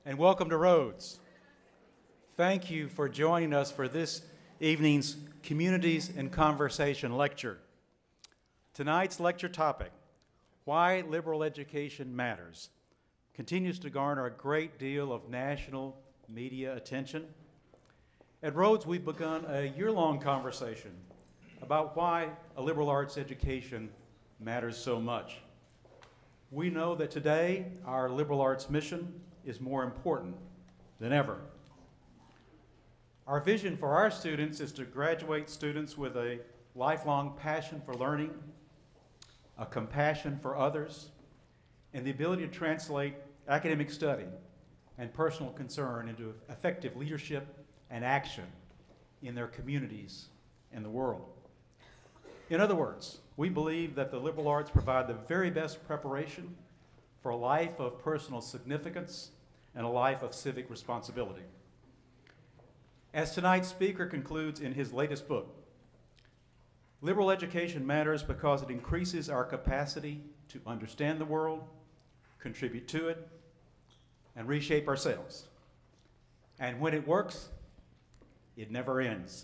and welcome to Rhodes. Thank you for joining us for this evening's Communities in Conversation lecture. Tonight's lecture topic, Why Liberal Education Matters, continues to garner a great deal of national media attention. At Rhodes, we've begun a year-long conversation about why a liberal arts education matters so much. We know that today our liberal arts mission is more important than ever. Our vision for our students is to graduate students with a lifelong passion for learning, a compassion for others, and the ability to translate academic study and personal concern into effective leadership and action in their communities and the world. In other words, we believe that the liberal arts provide the very best preparation for a life of personal significance and a life of civic responsibility. As tonight's speaker concludes in his latest book, liberal education matters because it increases our capacity to understand the world, contribute to it, and reshape ourselves. And when it works, it never ends.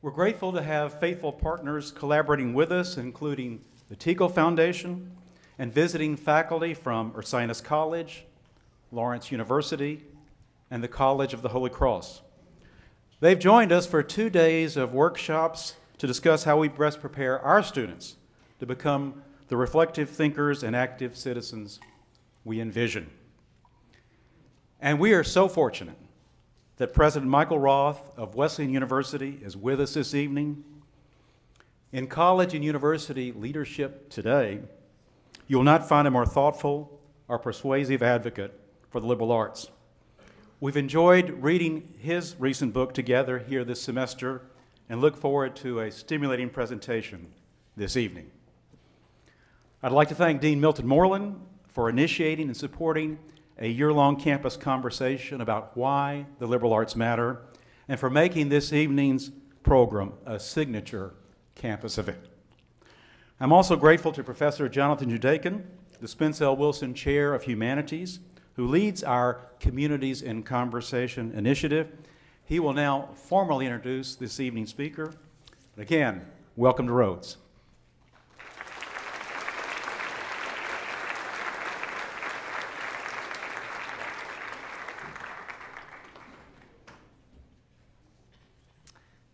We're grateful to have faithful partners collaborating with us, including the Teagle Foundation and visiting faculty from Ursinus College, Lawrence University, and the College of the Holy Cross. They've joined us for 2 days of workshops to discuss how we best prepare our students to become the reflective thinkers and active citizens we envision. And we are so fortunate that President Michael Roth of Wesleyan University is with us this evening. In college and university leadership today, you will not find a more thoughtful or persuasive advocate for the liberal arts. We've enjoyed reading his recent book together here this semester and look forward to a stimulating presentation this evening. I'd like to thank Dean Milton Moreland for initiating and supporting a year-long campus conversation about why the liberal arts matter and for making this evening's program a signature campus event. I'm also grateful to Professor Jonathan Judakin, the Spence L. Wilson Chair of Humanities, who leads our Communities in Conversation initiative. He will now formally introduce this evening's speaker. Again, welcome to Rhodes.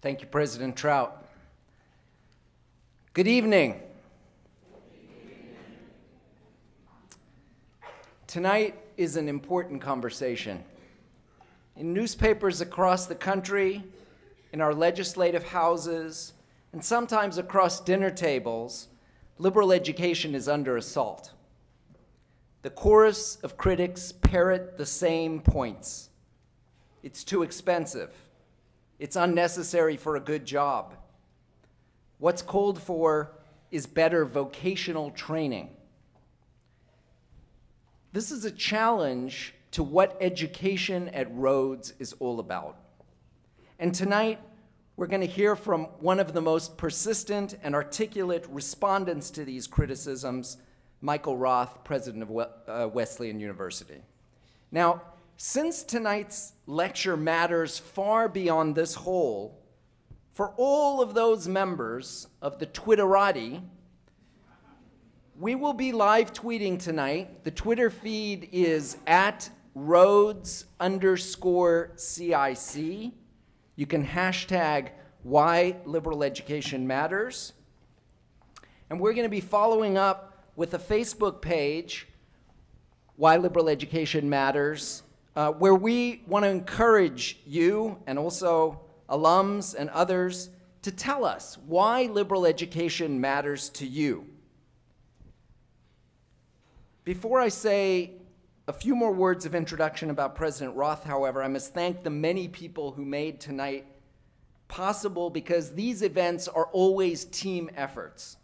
Thank you, President Trout. Good evening. Tonight is an important conversation. In newspapers across the country, in our legislative houses, and sometimes across dinner tables, liberal education is under assault. The chorus of critics parrot the same points. It's too expensive. It's unnecessary for a good job. What's called for is better vocational training. This is a challenge to what education at Rhodes is all about. And tonight, we're going to hear from one of the most persistent and articulate respondents to these criticisms, Michael Roth, president of Wesleyan University. Now, since tonight's lecture matters far beyond this whole, for all of those members of the Twitterati, we will be live tweeting tonight. The Twitter feed is at Rhodes_CIC. You can hashtag why liberal education matters. And we're going to be following up with a Facebook page, Why Liberal Education Matters, where we want to encourage you and also alums and others to tell us why liberal education matters to you. Before I say a few more words of introduction about President Roth, however, I must thank the many people who made tonight possible, because these events are always team efforts.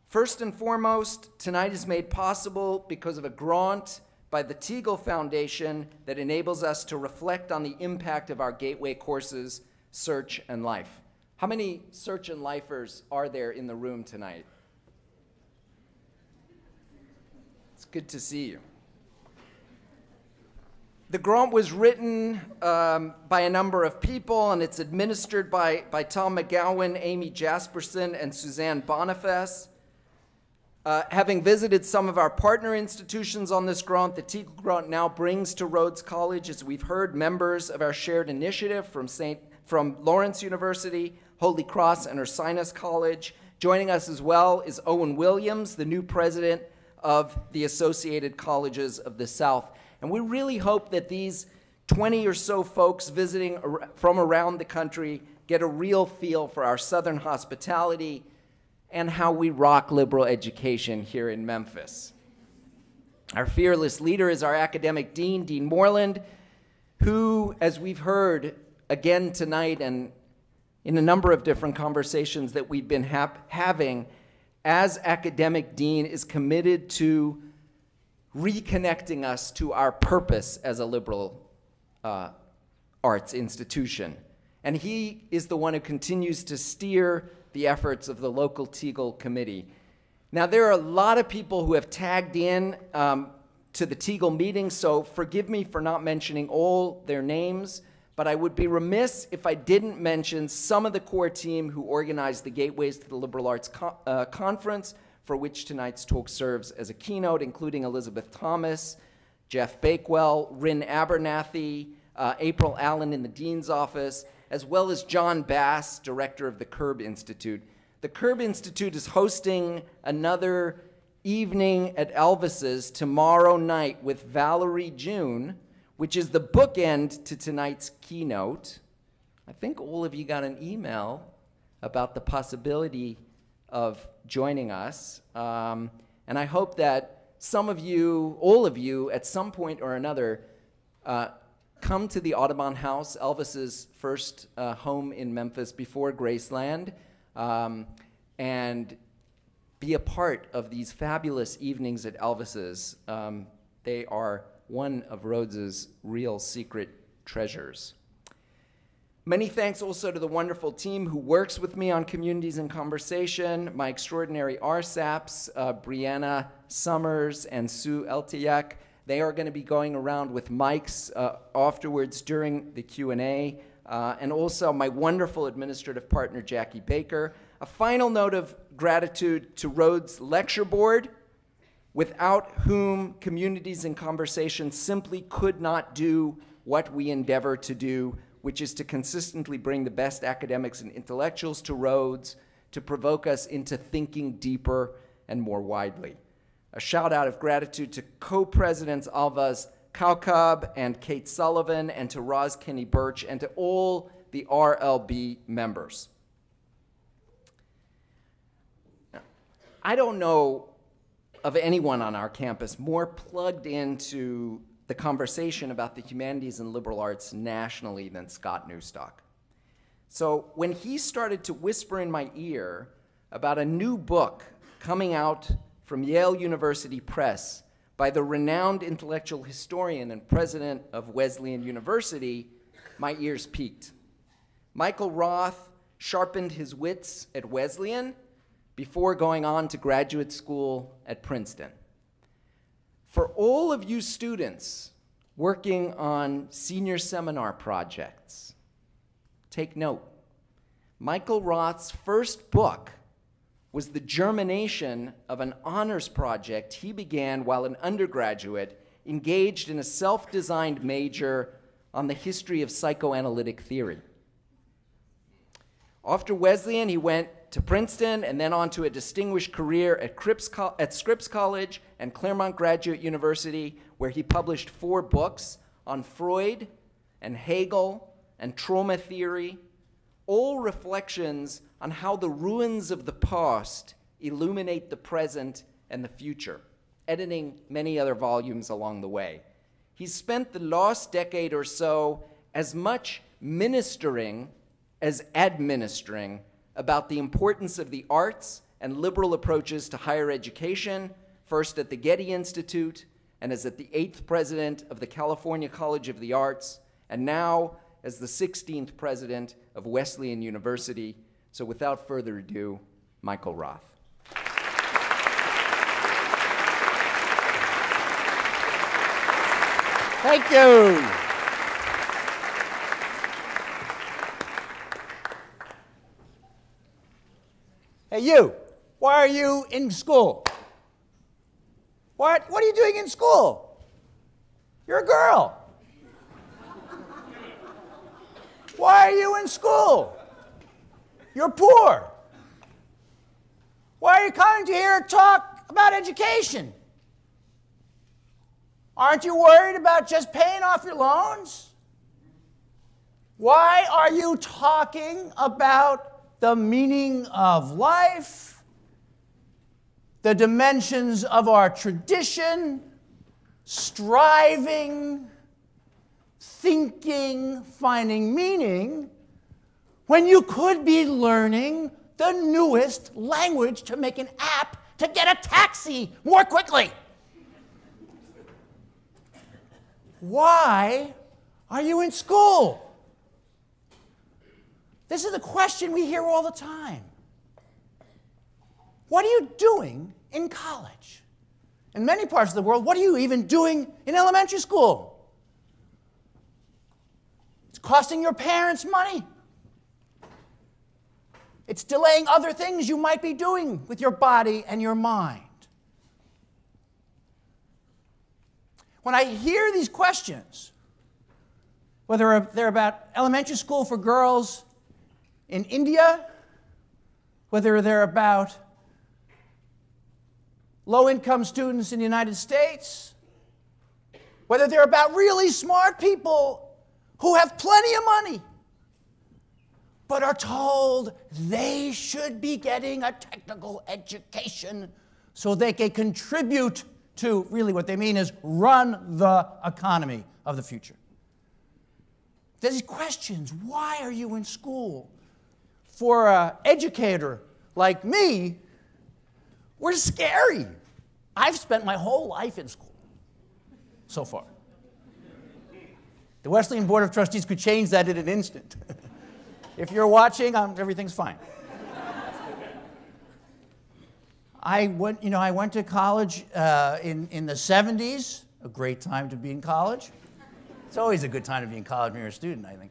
First and foremost, tonight is made possible because of a grant by the Teagle Foundation that enables us to reflect on the impact of our gateway courses, Search and Life. How many Search and Lifers are there in the room tonight? It's good to see you. The grant was written by a number of people, and it's administered by Tom McGowan, Amy Jasperson, and Suzanne Boniface. Having visited some of our partner institutions on this grant, the Teagle Grant now brings to Rhodes College, as we've heard, members of our shared initiative from Lawrence University, Holy Cross, and Ursinus College. Joining us as well is Owen Williams, the new president of the Associated Colleges of the South. And we really hope that these 20 or so folks visiting from around the country get a real feel for our Southern hospitality and how we rock liberal education here in Memphis. Our fearless leader is our academic dean, Dean Moreland, who, as we've heard again tonight and in a number of different conversations that we've been having, as academic dean, is committed to reconnecting us to our purpose as a liberal arts institution. And he is the one who continues to steer the efforts of the local Teagle committee. Now, there are a lot of people who have tagged in to the Teagle meeting, so forgive me for not mentioning all their names, but I would be remiss if I didn't mention some of the core team who organized the Gateways to the Liberal Arts Conference, for which tonight's talk serves as a keynote, including Elizabeth Thomas, Jeff Bakewell, Rin Abernathy, April Allen in the Dean's office, as well as John Bass, director of the Curb Institute. The Curb Institute is hosting another evening at Elvis's tomorrow night with Valerie June, which is the bookend to tonight's keynote. I think all of you got an email about the possibility of joining us. And I hope that some of you, all of you, at some point or another, come to the Audubon House, Elvis's first home in Memphis before Graceland, and be a part of these fabulous evenings at Elvis's. They are one of Rhodes's real secret treasures. Many thanks also to the wonderful team who works with me on Communities in Conversation, my extraordinary RSAPs, Brianna Summers and Sue Eltiak. They are going to be going around with mics afterwards during the Q&A, and also my wonderful administrative partner, Jackie Baker. A final note of gratitude to Rhodes Lecture Board, without whom Communities in Conversation simply could not do what we endeavor to do, which is to consistently bring the best academics and intellectuals to Rhodes, to provoke us into thinking deeper and more widely. A shout out of gratitude to co-presidents Alvaz Kaukab and Kate Sullivan, and to Roz Kinney Birch, and to all the RLB members. I don't know of anyone on our campus more plugged into the conversation about the humanities and liberal arts nationally than Scott Newstock. So when he started to whisper in my ear about a new book coming out from Yale University Press by the renowned intellectual historian and president of Wesleyan University, my ears peaked. Michael Roth sharpened his wits at Wesleyan before going on to graduate school at Princeton. For all of you students working on senior seminar projects, take note. Michael Roth's first book was the germination of an honors project he began while an undergraduate engaged in a self-designed major on the history of psychoanalytic theory. After Wesleyan, he went to Princeton and then on to a distinguished career at Scripps College and Claremont Graduate University, where he published 4 books on Freud and Hegel and trauma theory, all reflections on how the ruins of the past illuminate the present and the future, editing many other volumes along the way. He's spent the last decade or so as much ministering as administering about the importance of the arts and liberal approaches to higher education, first at the Getty Institute and as at the 8th president of the California College of the Arts, and now as the 16th president of Wesleyan University. So without further ado, Michael Roth. Thank you. Hey, you. Why are you in school? What are you doing in school? You're a girl. Why are you in school? You're poor. Why are you coming to here to talk about education? Aren't you worried about just paying off your loans? Why are you talking about the meaning of life, the dimensions of our tradition, striving, thinking, finding meaning, when you could be learning the newest language to make an app to get a taxi more quickly? Why are you in school? This is a question we hear all the time. What are you doing in college? In many parts of the world, what are you even doing in elementary school? It's costing your parents money. It's delaying other things you might be doing with your body and your mind. When I hear these questions, whether they're about elementary school for girls in India, whether they're about low-income students in the United States, whether they're about really smart people who have plenty of money, but are told they should be getting a technical education so they can contribute to, really what they mean is run the economy of the future. There's these questions. Why are you in school? For an educator like me, we're scary. I've spent my whole life in school so far. The Wesleyan Board of Trustees could change that in an instant. If you're watching, everything's fine. I went to college in the 70s, a great time to be in college. It's always a good time to be in college when you're a student, I think.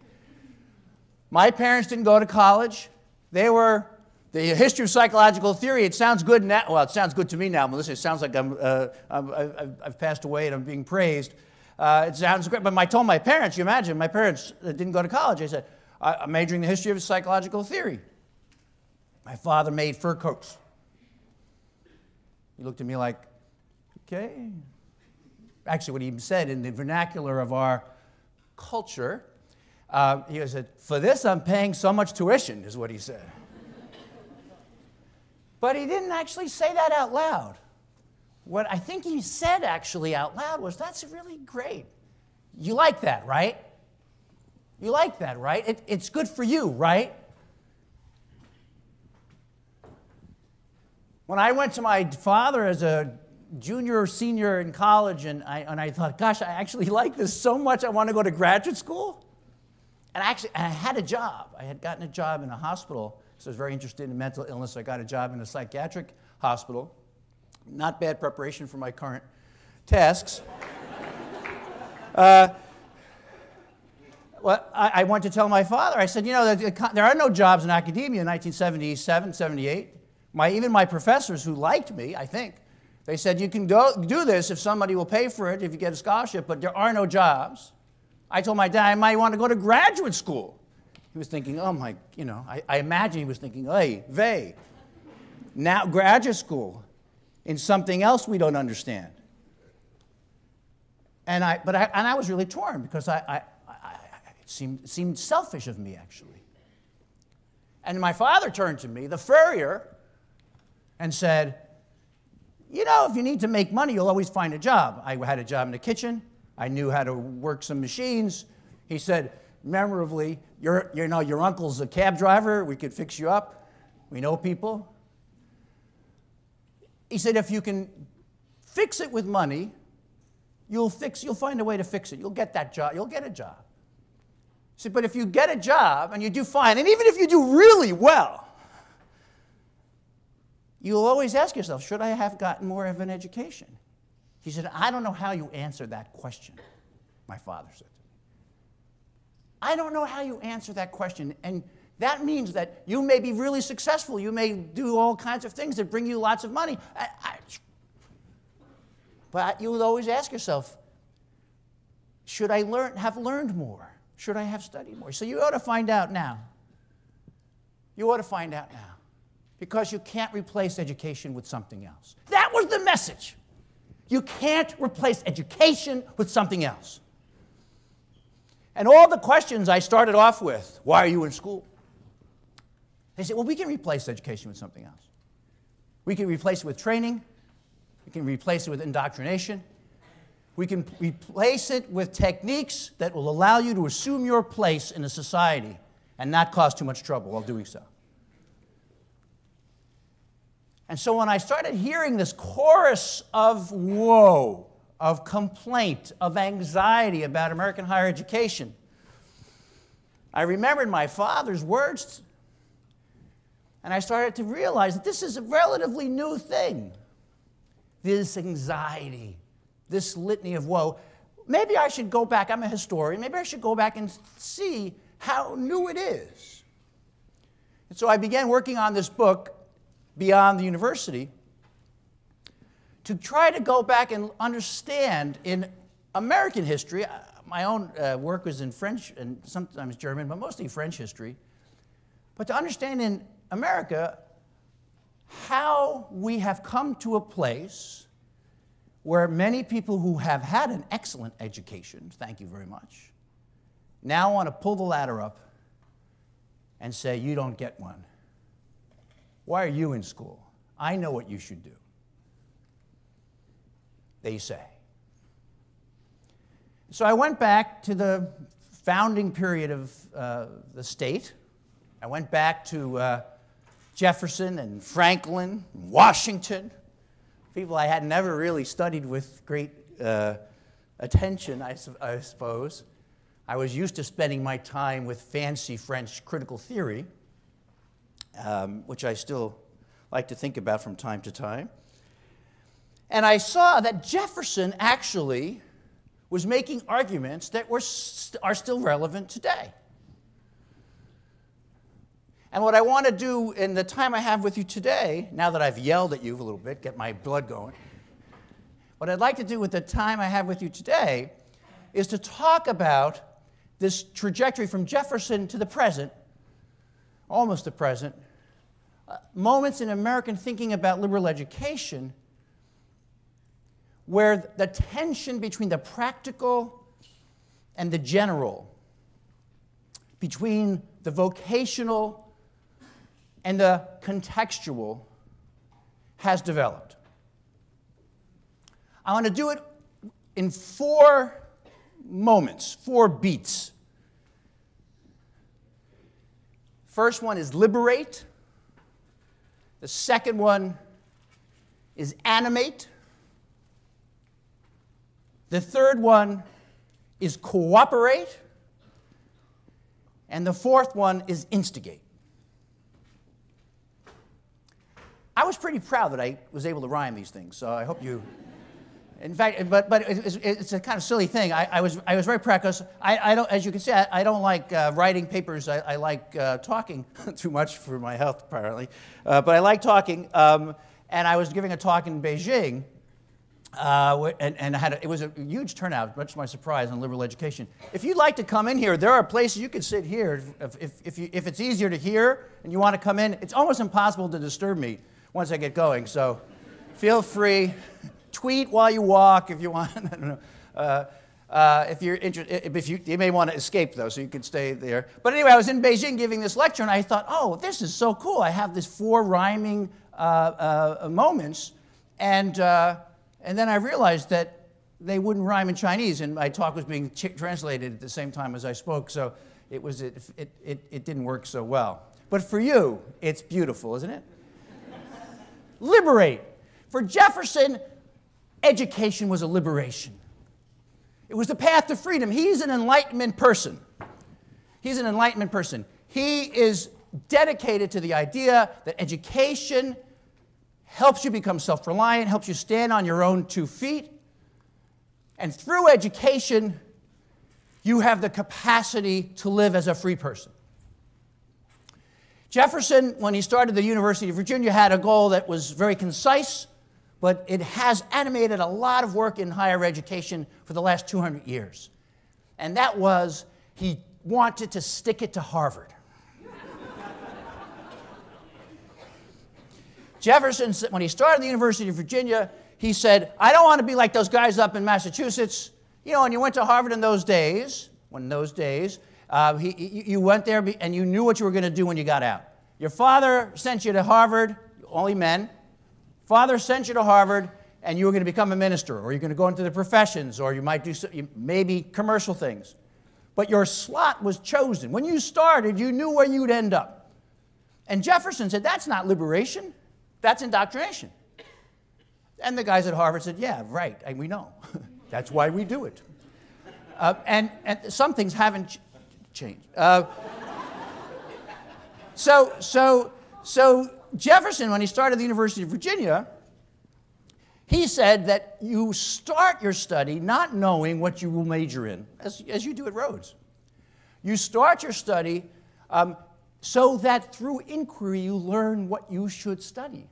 My parents didn't go to college. They were, the history of psychological theory, it sounds good now. Well, it sounds good to me now, Melissa. It sounds like I've passed away and I'm being praised. It sounds great, but I told my parents, you imagine, my parents didn't go to college. I said, I'm majoring in the history of psychological theory. My father made fur coats. He looked at me like, okay. Actually, what he said in the vernacular of our culture, he said, for this I'm paying so much tuition, is what he said. But he didn't actually say that out loud. What I think he said actually out loud was, that's really great. You like that, right? You like that, right? It's good for you, right? When I went to my father as a junior or senior in college, and I thought, gosh, I actually like this so much, I want to go to graduate school. And I had a job. I had gotten a job in a hospital, so I was very interested in mental illness. I got a job in a psychiatric hospital. Not bad preparation for my current tasks. Well, I went to tell my father, I said, you know, there are no jobs in academia in 1977, 78. Even my professors who liked me, I think, they said, you can go do this if somebody will pay for it, if you get a scholarship, but there are no jobs. I told my dad I might want to go to graduate school. He was thinking, oh my, I imagine he was thinking, hey, now graduate school in something else we don't understand. And I was really torn because it seemed selfish of me, actually. And my father turned to me, the furrier, and said, you know, if you need to make money, you'll always find a job. I had a job in the kitchen. I knew how to work some machines. He said, memorably, your uncle's a cab driver. We could fix you up. We know people. He said, if you can fix it with money, you'll find a way to fix it. You'll get that job. You'll get a job. He said, but if you get a job and you do fine, and even if you do really well, you'll always ask yourself, should I have gotten more of an education? He said, I don't know how you answer that question. my father said to me. I don't know how you answer that question, and that means that you may be really successful. You may do all kinds of things that bring you lots of money. But you will always ask yourself, should I have learned more? Should I have studied more? So you ought to find out now. You ought to find out now. Because you can't replace education with something else. That was the message. You can't replace education with something else. And all the questions I started off with, why are you in school? They said, well, we can replace education with something else. We can replace it with training. We can replace it with indoctrination. We can replace it with techniques that will allow you to assume your place in a society and not cause too much trouble while doing so. And so when I started hearing this chorus of woe, of complaint, of anxiety about American higher education, I remembered my father's words, and I started to realize that this is a relatively new thing. This anxiety, this litany of woe. Maybe I should go back, I'm a historian, maybe I should go back and see how new it is. And so I began working on this book, Beyond the University, to try to go back and understand in American history, my own work was in French and sometimes German, but mostly French history, but to understand in America how we have come to a place where many people who have had an excellent education, thank you very much, now want to pull the ladder up and say, you don't get one. Why are you in school? I know what you should do. They say. So I went back to the founding period of the state. I went back to Jefferson and Franklin, and Washington, people I had never really studied with great attention, I suppose. I was used to spending my time with fancy French critical theory, which I still like to think about from time to time. And I saw that Jefferson actually was making arguments that are still relevant today. And what I want to do in the time I have with you today, now that I've yelled at you a little bit, get my blood going, what I'd like to do with the time I have with you today is to talk about this trajectory from Jefferson to the present, almost the present, moments in American thinking about liberal education where the tension between the practical and the general, between the vocational and the contextual, has developed. I want to do it in 4 moments, 4 beats. First one is liberate. The second one is animate. The third one is cooperate. And the fourth one is instigate. I was pretty proud that I was able to rhyme these things, so I hope you... In fact, but it's a kind of silly thing. I was very proud because I don't, as you can see, I don't like writing papers. I like talking too much for my health, apparently. But I like talking. And I was giving a talk in Beijing, and it was a huge turnout, much to my surprise, on liberal education. If you'd like to come in here, there are places you can sit here. If it's easier to hear and you want to come in, it's almost impossible to disturb me once I get going. So feel free. Tweet while you walk if you want. I don't know. If you're interested, you may want to escape though, so you could stay there. But anyway, I was in Beijing giving this lecture, and I thought, oh, this is so cool. I have these 4 rhyming moments, and then I realized that they wouldn't rhyme in Chinese, and my talk was being translated at the same time as I spoke, so it didn't work so well. But for you, it's beautiful, isn't it? Liberate. For Jefferson, education was a liberation. It was the path to freedom. He's an Enlightenment person. He's an Enlightenment person. He is dedicated to the idea that education helps you become self-reliant, helps you stand on your own 2 feet, and through education, you have the capacity to live as a free person. Jefferson, when he started the University of Virginia, had a goal that was very concise, but it has animated a lot of work in higher education for the last 200 years. And that was, he wanted to stick it to Harvard. Jefferson, when he started the University of Virginia, he said, I don't want to be like those guys up in Massachusetts. You know, when you went to Harvard in those days, you went there and you knew what you were going to do when you got out. Your father sent you to Harvard, only men. Father sent you to Harvard, and you were going to become a minister, or you're going to go into the professions, or you might do maybe commercial things. But your slot was chosen. When you started, you knew where you'd end up. And Jefferson said, that's not liberation. That's indoctrination. And the guys at Harvard said, yeah, right, we know. That's why we do it. And some things haven't changed. So Jefferson, when he started the University of Virginia, he said that you start your study not knowing what you will major in, as you do at Rhodes. You start your study so that through inquiry you learn what you should study.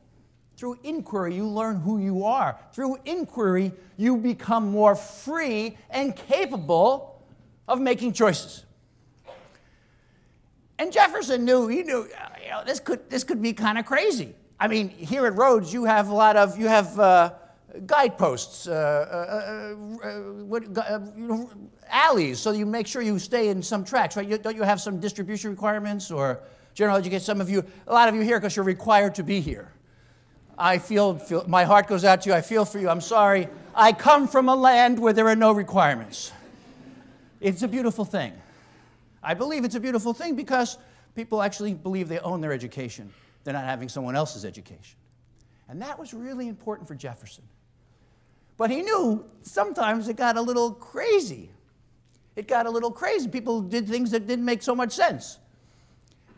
Through inquiry you learn who you are. Through inquiry you become more free and capable of making choices. And Jefferson knew, this could be kind of crazy. I mean, here at Rhodes, you have guideposts, alleys, so you make sure you stay in some tracks, right? Don't you have some distribution requirements or general education? A lot of you here because you're required to be here. I feel my heart goes out to you. I feel for you. I'm sorry. I come from a land where there are no requirements. It's a beautiful thing. I believe it's a beautiful thing because people actually believe they own their education. They're not having someone else's education. And that was really important for Jefferson. But he knew sometimes it got a little crazy. It got a little crazy. People did things that didn't make so much sense.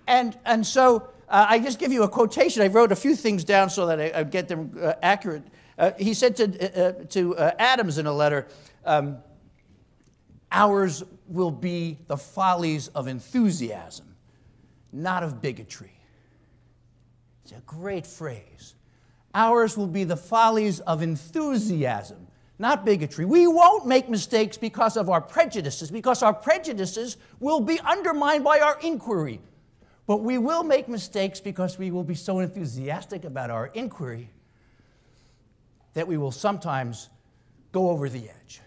And so I just give you a quotation. I wrote a few things down so that I get them accurate. He said to Adams in a letter, ours will be the follies of enthusiasm, not of bigotry. It's a great phrase. Ours will be the follies of enthusiasm, not bigotry. We won't make mistakes because of our prejudices, because our prejudices will be undermined by our inquiry. But we will make mistakes because we will be so enthusiastic about our inquiry that we will sometimes go over the edge.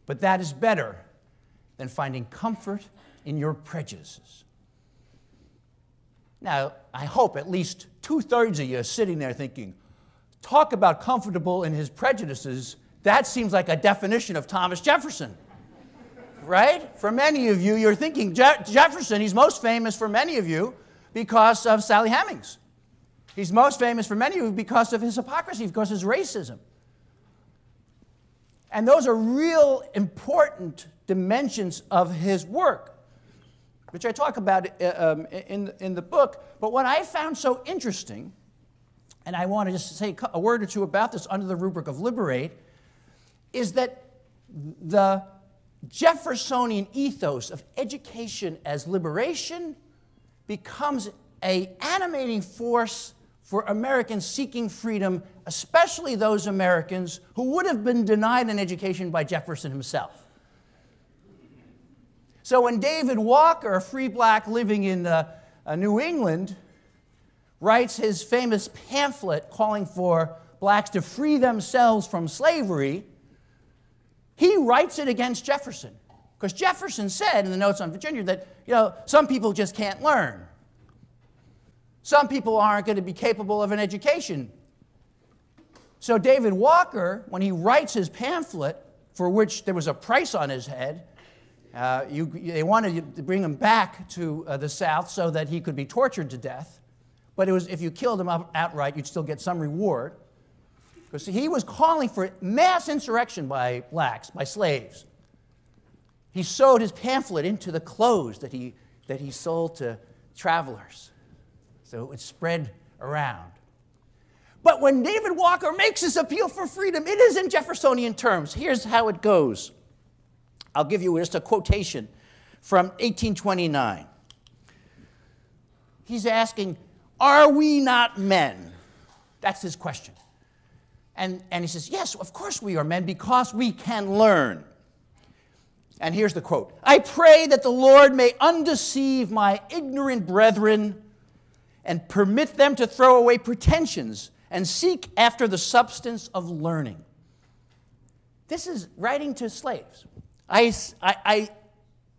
But that is better than finding comfort in your prejudices. Now, I hope at least 2/3 of you are sitting there thinking, talk about comfortable in his prejudices, that seems like a definition of Thomas Jefferson. Right? For many of you, you're thinking Jefferson, he's most famous for many of you because of Sally Hemings. He's most famous for many of you because of his hypocrisy, because of his racism. And those are real important dimensions of his work, which I talk about in the book. But what I found so interesting, and I want to just say a word or two about this under the rubric of liberate, is that the Jeffersonian ethos of education as liberation becomes an animating force for Americans seeking freedom, especially those Americans who would have been denied an education by Jefferson himself. So when David Walker, a free black living in New England, writes his famous pamphlet calling for blacks to free themselves from slavery, he writes it against Jefferson. Because Jefferson said in the Notes on Virginia that, some people just can't learn. Some people aren't going to be capable of an education. So David Walker, when he writes his pamphlet, for which there was a price on his head, they wanted to bring him back to the South so that he could be tortured to death. But it was, if you killed him outright, you'd still get some reward. Because he was calling for mass insurrection by blacks, by slaves. He sewed his pamphlet into the clothes that he sold to travelers, so it would spread around. But when David Walker makes his appeal for freedom, it is in Jeffersonian terms. Here's how it goes. I'll give you just a quotation from 1829. He's asking, are we not men? That's his question. And he says, yes, of course we are men because we can learn. And here's the quote. I pray that the Lord may undeceive my ignorant brethren and permit them to throw away pretensions and seek after the substance of learning. This is writing to slaves. I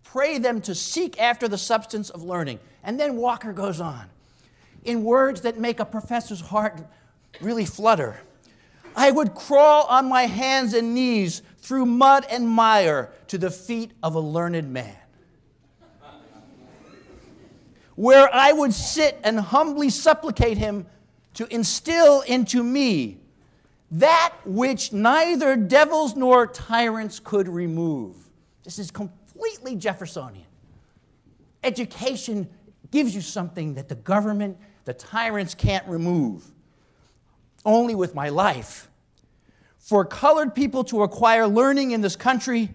pray them to seek after the substance of learning. And then Walker goes on, in words that make a professor's heart really flutter. I would crawl on my hands and knees through mud and mire to the feet of a learned man, where I would sit and humbly supplicate him to instill into me that which neither devils nor tyrants could remove. This is completely Jeffersonian. Education gives you something that the government, the tyrants can't remove. Only with my life. For colored people to acquire learning in this country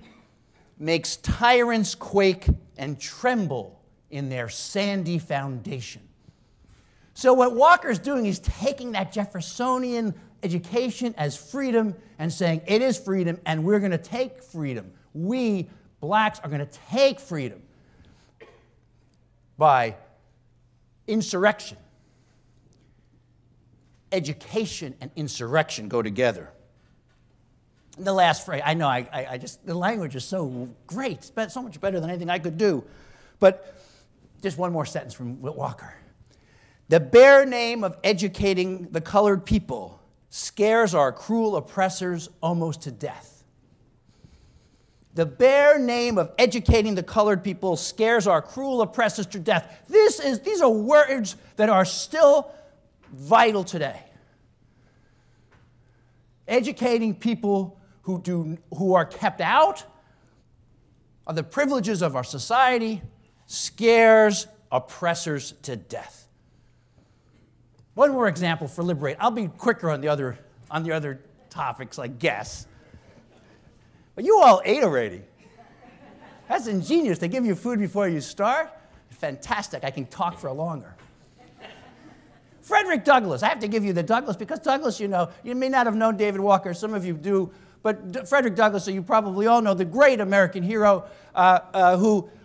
makes tyrants quake and tremble in their sandy foundation. So what Walker's doing is taking that Jeffersonian education as freedom and saying it is freedom and we're going to take freedom. We, blacks, are going to take freedom by insurrection. Education and insurrection go together. The last phrase, I know, I just, the language is so great, it's so much better than anything I could do. But just one more sentence from Walker. The bare name of educating the colored people scares our cruel oppressors almost to death. The bare name of educating the colored people scares our cruel oppressors to death. These are words that are still vital today. Educating people who are kept out of the privileges of our society scares oppressors to death. One more example for liberate. I'll be quicker on the other topics, I guess. But you all ate already. That's ingenious. They give you food before you start. Fantastic. I can talk for longer. Frederick Douglass. I have to give you the Douglass because Douglass, you know, you may not have known David Walker. Some of you do. But Frederick Douglass, so you probably all know, the great American hero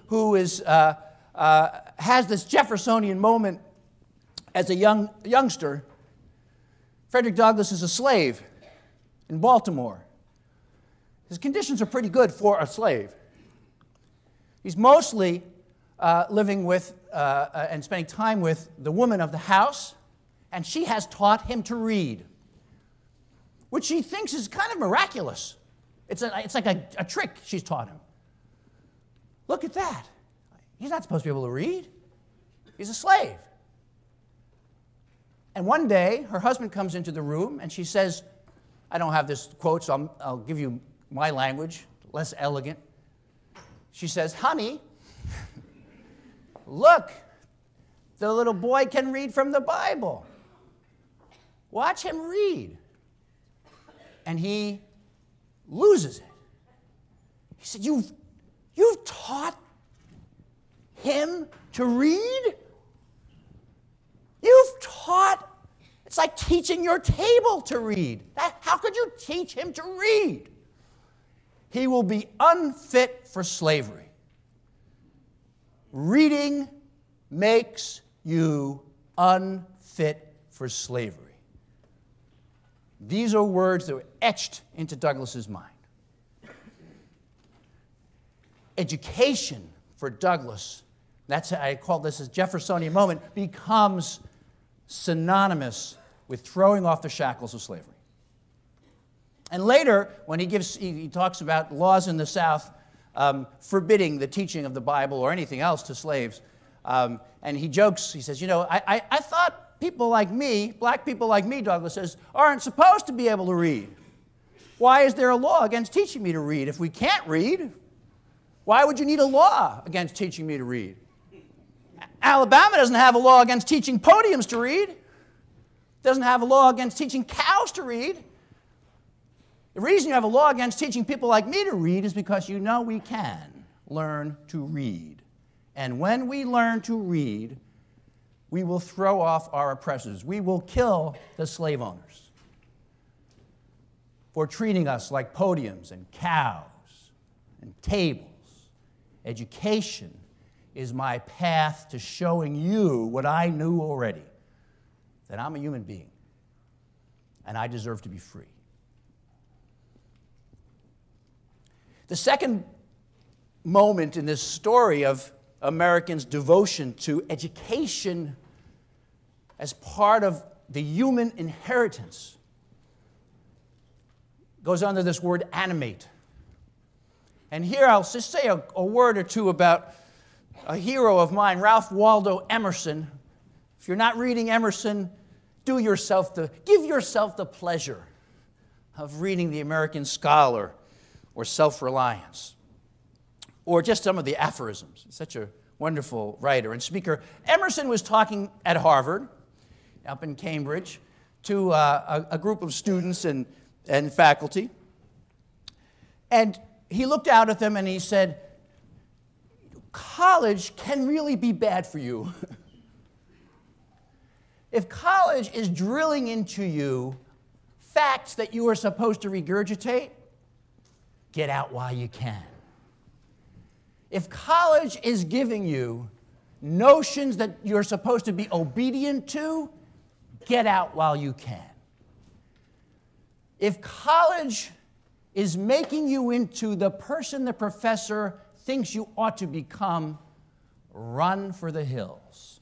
who has this Jeffersonian moment as a youngster. Frederick Douglass is a slave in Baltimore. His conditions are pretty good for a slave. He's mostly living with and spending time with the woman of the house, and she has taught him to read, which she thinks is kind of miraculous. It's like a trick she's taught him. Look at that. He's not supposed to be able to read. He's a slave. And one day, her husband comes into the room, and she says, I don't have this quote, so I'll give you my language, less elegant. She says, honey, look, the little boy can read from the Bible. Watch him read. And he loses it. He said, you've taught him to read? You've taught, it's like teaching your table to read. How could you teach him to read? He will be unfit for slavery. Reading makes you unfit for slavery. These are words that were etched into Douglass's mind. Education for Douglass, that's I call this a Jeffersonian moment, becomes synonymous with throwing off the shackles of slavery. And later, when he talks about laws in the South forbidding the teaching of the Bible or anything else to slaves, and he jokes, he says, you know, I thought people like me, black people like me, Douglass says, aren't supposed to be able to read. Why is there a law against teaching me to read? If we can't read, why would you need a law against teaching me to read? Alabama doesn't have a law against teaching podiums to read. Doesn't have a law against teaching cows to read. The reason you have a law against teaching people like me to read is because you know we can learn to read. And when we learn to read, we will throw off our oppressors. We will kill the slave owners for treating us like podiums and cows and tables. Education is my path to showing you what I knew already, that I'm a human being and I deserve to be free. The second moment in this story of Americans' devotion to education as part of the human inheritance goes under this word animate. And here I'll just say a word or two about a hero of mine, Ralph Waldo Emerson. If you're not reading Emerson, give yourself the pleasure of reading The American Scholar or Self-Reliance, or just some of the aphorisms. He's such a wonderful writer and speaker. Emerson was talking at Harvard, up in Cambridge, to a group of students and faculty. And he looked out at them and he said, college can really be bad for you. If college is drilling into you facts that you are supposed to regurgitate, get out while you can. If college is giving you notions that you're supposed to be obedient to, get out while you can. If college is making you into the person the professor thinks you ought to become, run for the hills.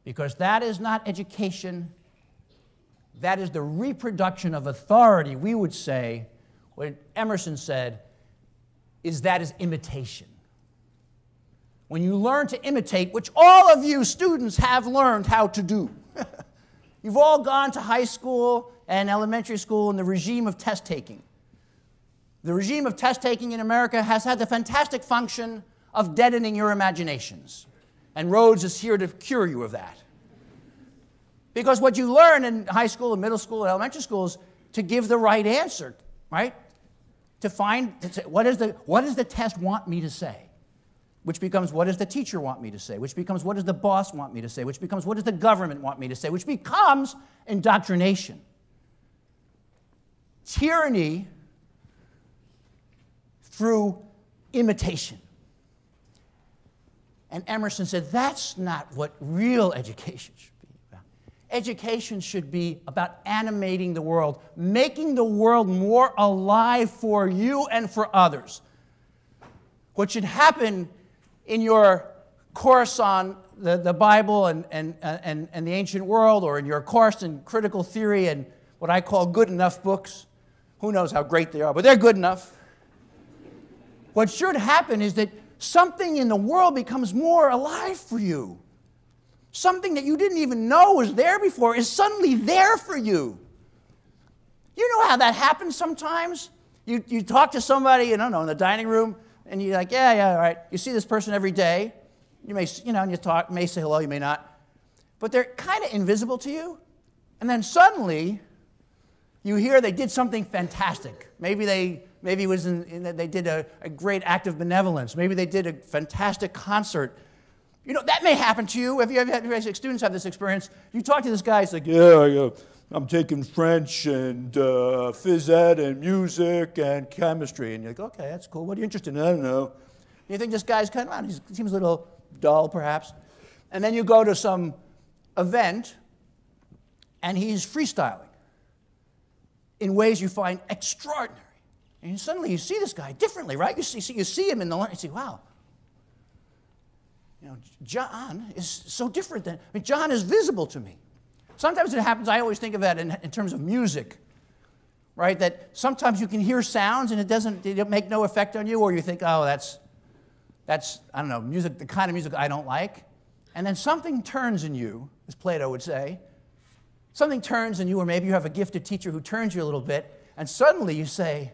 Because that is not education. That is the reproduction of authority, we would say. What Emerson said is imitation. When you learn to imitate, which all of you students have learned how to do. You've all gone to high school and elementary school in the regime of test taking. The regime of test taking in America has had the fantastic function of deadening your imaginations. And Rhodes is here to cure you of that. Because what you learn in high school and middle school and elementary school is to give the right answer, right? To say, what does the test want me to say? Which becomes, what does the teacher want me to say? Which becomes, what does the boss want me to say? Which becomes, what does the government want me to say? Which becomes indoctrination. Tyranny through imitation. And Emerson said, that's not what real education should be about. Education should be about animating the world, making the world more alive for you and for others. What should happen in your course on the Bible and the ancient world, or in your course in critical theory and what I call good enough books, who knows how great they are, but they're good enough. What should happen is that something in the world becomes more alive for you. Something that you didn't even know was there before is suddenly there for you. You know how that happens sometimes? You talk to somebody, I don't know, in the dining room, and you're like, yeah, all right. You see this person every day. You may, and you talk, may say hello, you may not. But they're kind of invisible to you. And then suddenly, you hear they did something fantastic. Maybe they did a great act of benevolence. Maybe they did a fantastic concert. That may happen to you. If you had students have this experience, you talk to this guy, he's like, yeah, I'm taking French and phys ed and music and chemistry. And you're like, okay, that's cool. What are you interested in? I don't know. And you think this guy's kind of, he seems a little dull, perhaps. And then you go to some event, and he's freestyling in ways you find extraordinary. And suddenly you see this guy differently, right? You see him in the, you see, wow. John is so different than, John is visible to me. Sometimes it happens, I always think of that in terms of music, right? That sometimes you can hear sounds and it make no effect on you, or you think, oh, that's I don't know, music, the kind of music I don't like. And then something turns in you, as Plato would say. Something turns in you, or maybe you have a gifted teacher who turns you a little bit, and suddenly you say,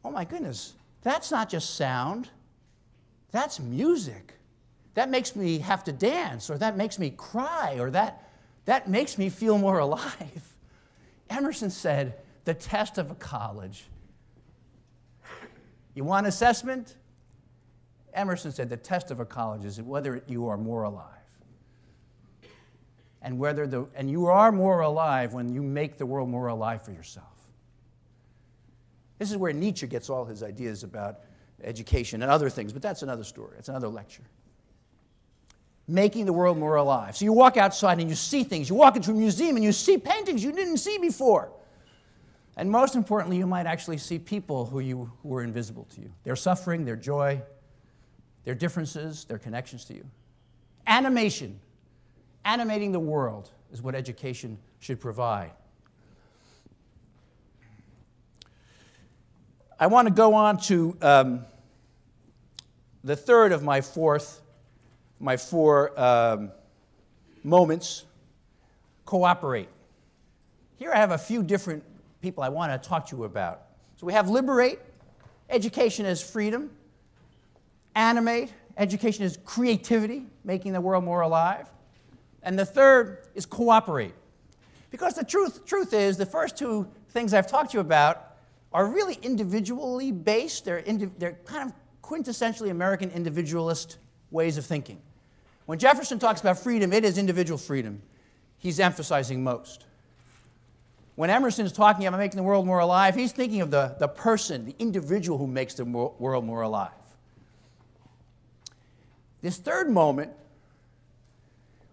oh my goodness, that's not just sound, that's music. That makes me have to dance, or that makes me cry, or that makes me feel more alive. Emerson said, the test of a college. You want assessment? Emerson said the test of a college is whether you are more alive. And you are more alive when you make the world more alive for yourself. This is where Nietzsche gets all his ideas about education and other things, but that's another story. That's another lecture. Making the world more alive. So you walk outside and you see things. You walk into a museum and you see paintings you didn't see before. And most importantly, you might actually see people who were invisible to you. Their suffering, their joy, their differences, their connections to you. Animation. Animating the world is what education should provide. I want to go on to the third of my four moments, cooperate. Here I have a few different people I want to talk to you about. So we have liberate, education as freedom. Animate, education is creativity, making the world more alive. And the third is cooperate. Because the truth is, the first two things I've talked to you about are really individually based. They're kind of quintessentially American individualist ways of thinking. When Jefferson talks about freedom, it is individual freedom he's emphasizing most. When Emerson is talking about making the world more alive, he's thinking of the person, the individual who makes the world more alive. This third moment,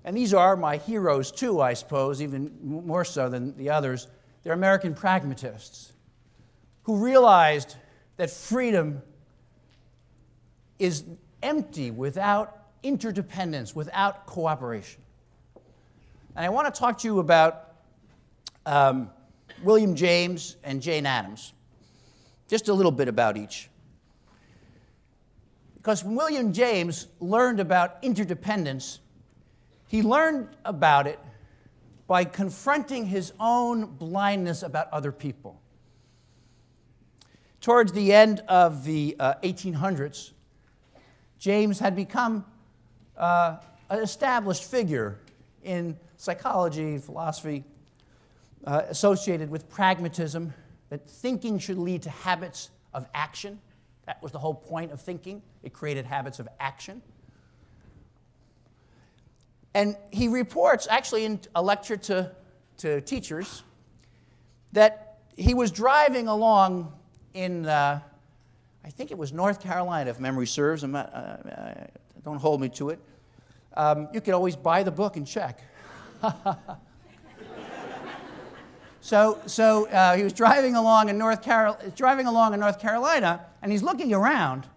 and these are my heroes too, I suppose, even more so than the others, they're American pragmatists who realized that freedom is empty without interdependence, without cooperation. And I want to talk to you about William James and Jane Addams, just a little bit about each. Because when William James learned about interdependence, he learned about it by confronting his own blindness about other people. Towards the end of the 1800s, James had become an established figure in psychology, philosophy, associated with pragmatism, that thinking should lead to habits of action. That was the whole point of thinking. It created habits of action. And he reports, actually in a lecture to teachers, that he was driving along in, I think it was North Carolina, if memory serves. Don't hold me to it. You could always buy the book and check. So he was driving along in North Carolina, and he's looking around,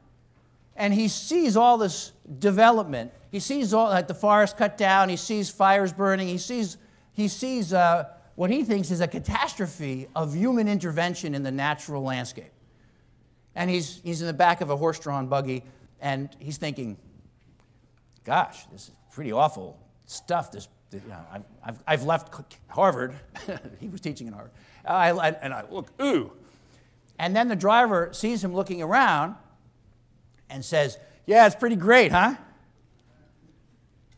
and he sees all this development. He sees all the forest cut down. He sees fires burning. He sees what he thinks is a catastrophe of human intervention in the natural landscape. And he's in the back of a horse-drawn buggy, and he's thinking, "Gosh, this is pretty awful stuff. I've left Harvard." He was teaching in Harvard. And I look, ooh. And then the driver sees him looking around and says, "Yeah, it's pretty great, huh?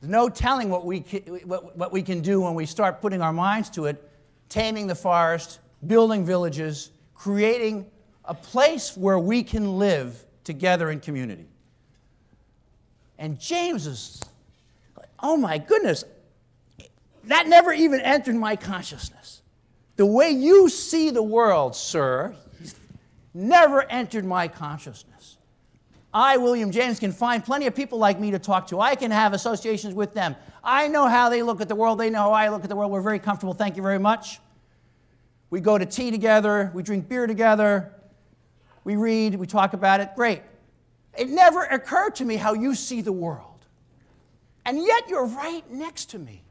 There's no telling what we can do when we start putting our minds to it, taming the forest, building villages, creating a place where we can live together in community." And James is like, "Oh my goodness, that never even entered my consciousness. The way you see the world, sir, never entered my consciousness. I, William James, can find plenty of people like me to talk to. I can have associations with them. I know how they look at the world. They know how I look at the world. We're very comfortable. Thank you very much. We go to tea together. We drink beer together. We read. We talk about it. Great. It never occurred to me how you see the world. And yet you're right next to me."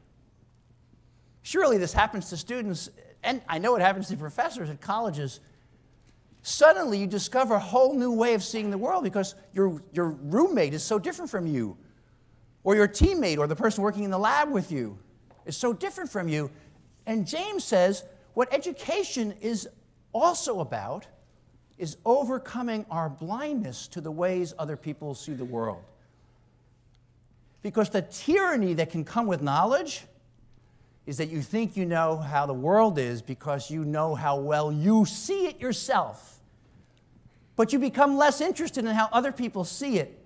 Surely this happens to students, and I know it happens to professors at colleges. Suddenly you discover a whole new way of seeing the world because your roommate is so different from you, or your teammate or the person working in the lab with you is so different from you. And James says what education is also about is overcoming our blindness to the ways other people see the world. Because the tyranny that can come with knowledge is that you think you know how the world is because you know how well you see it yourself. But you become less interested in how other people see it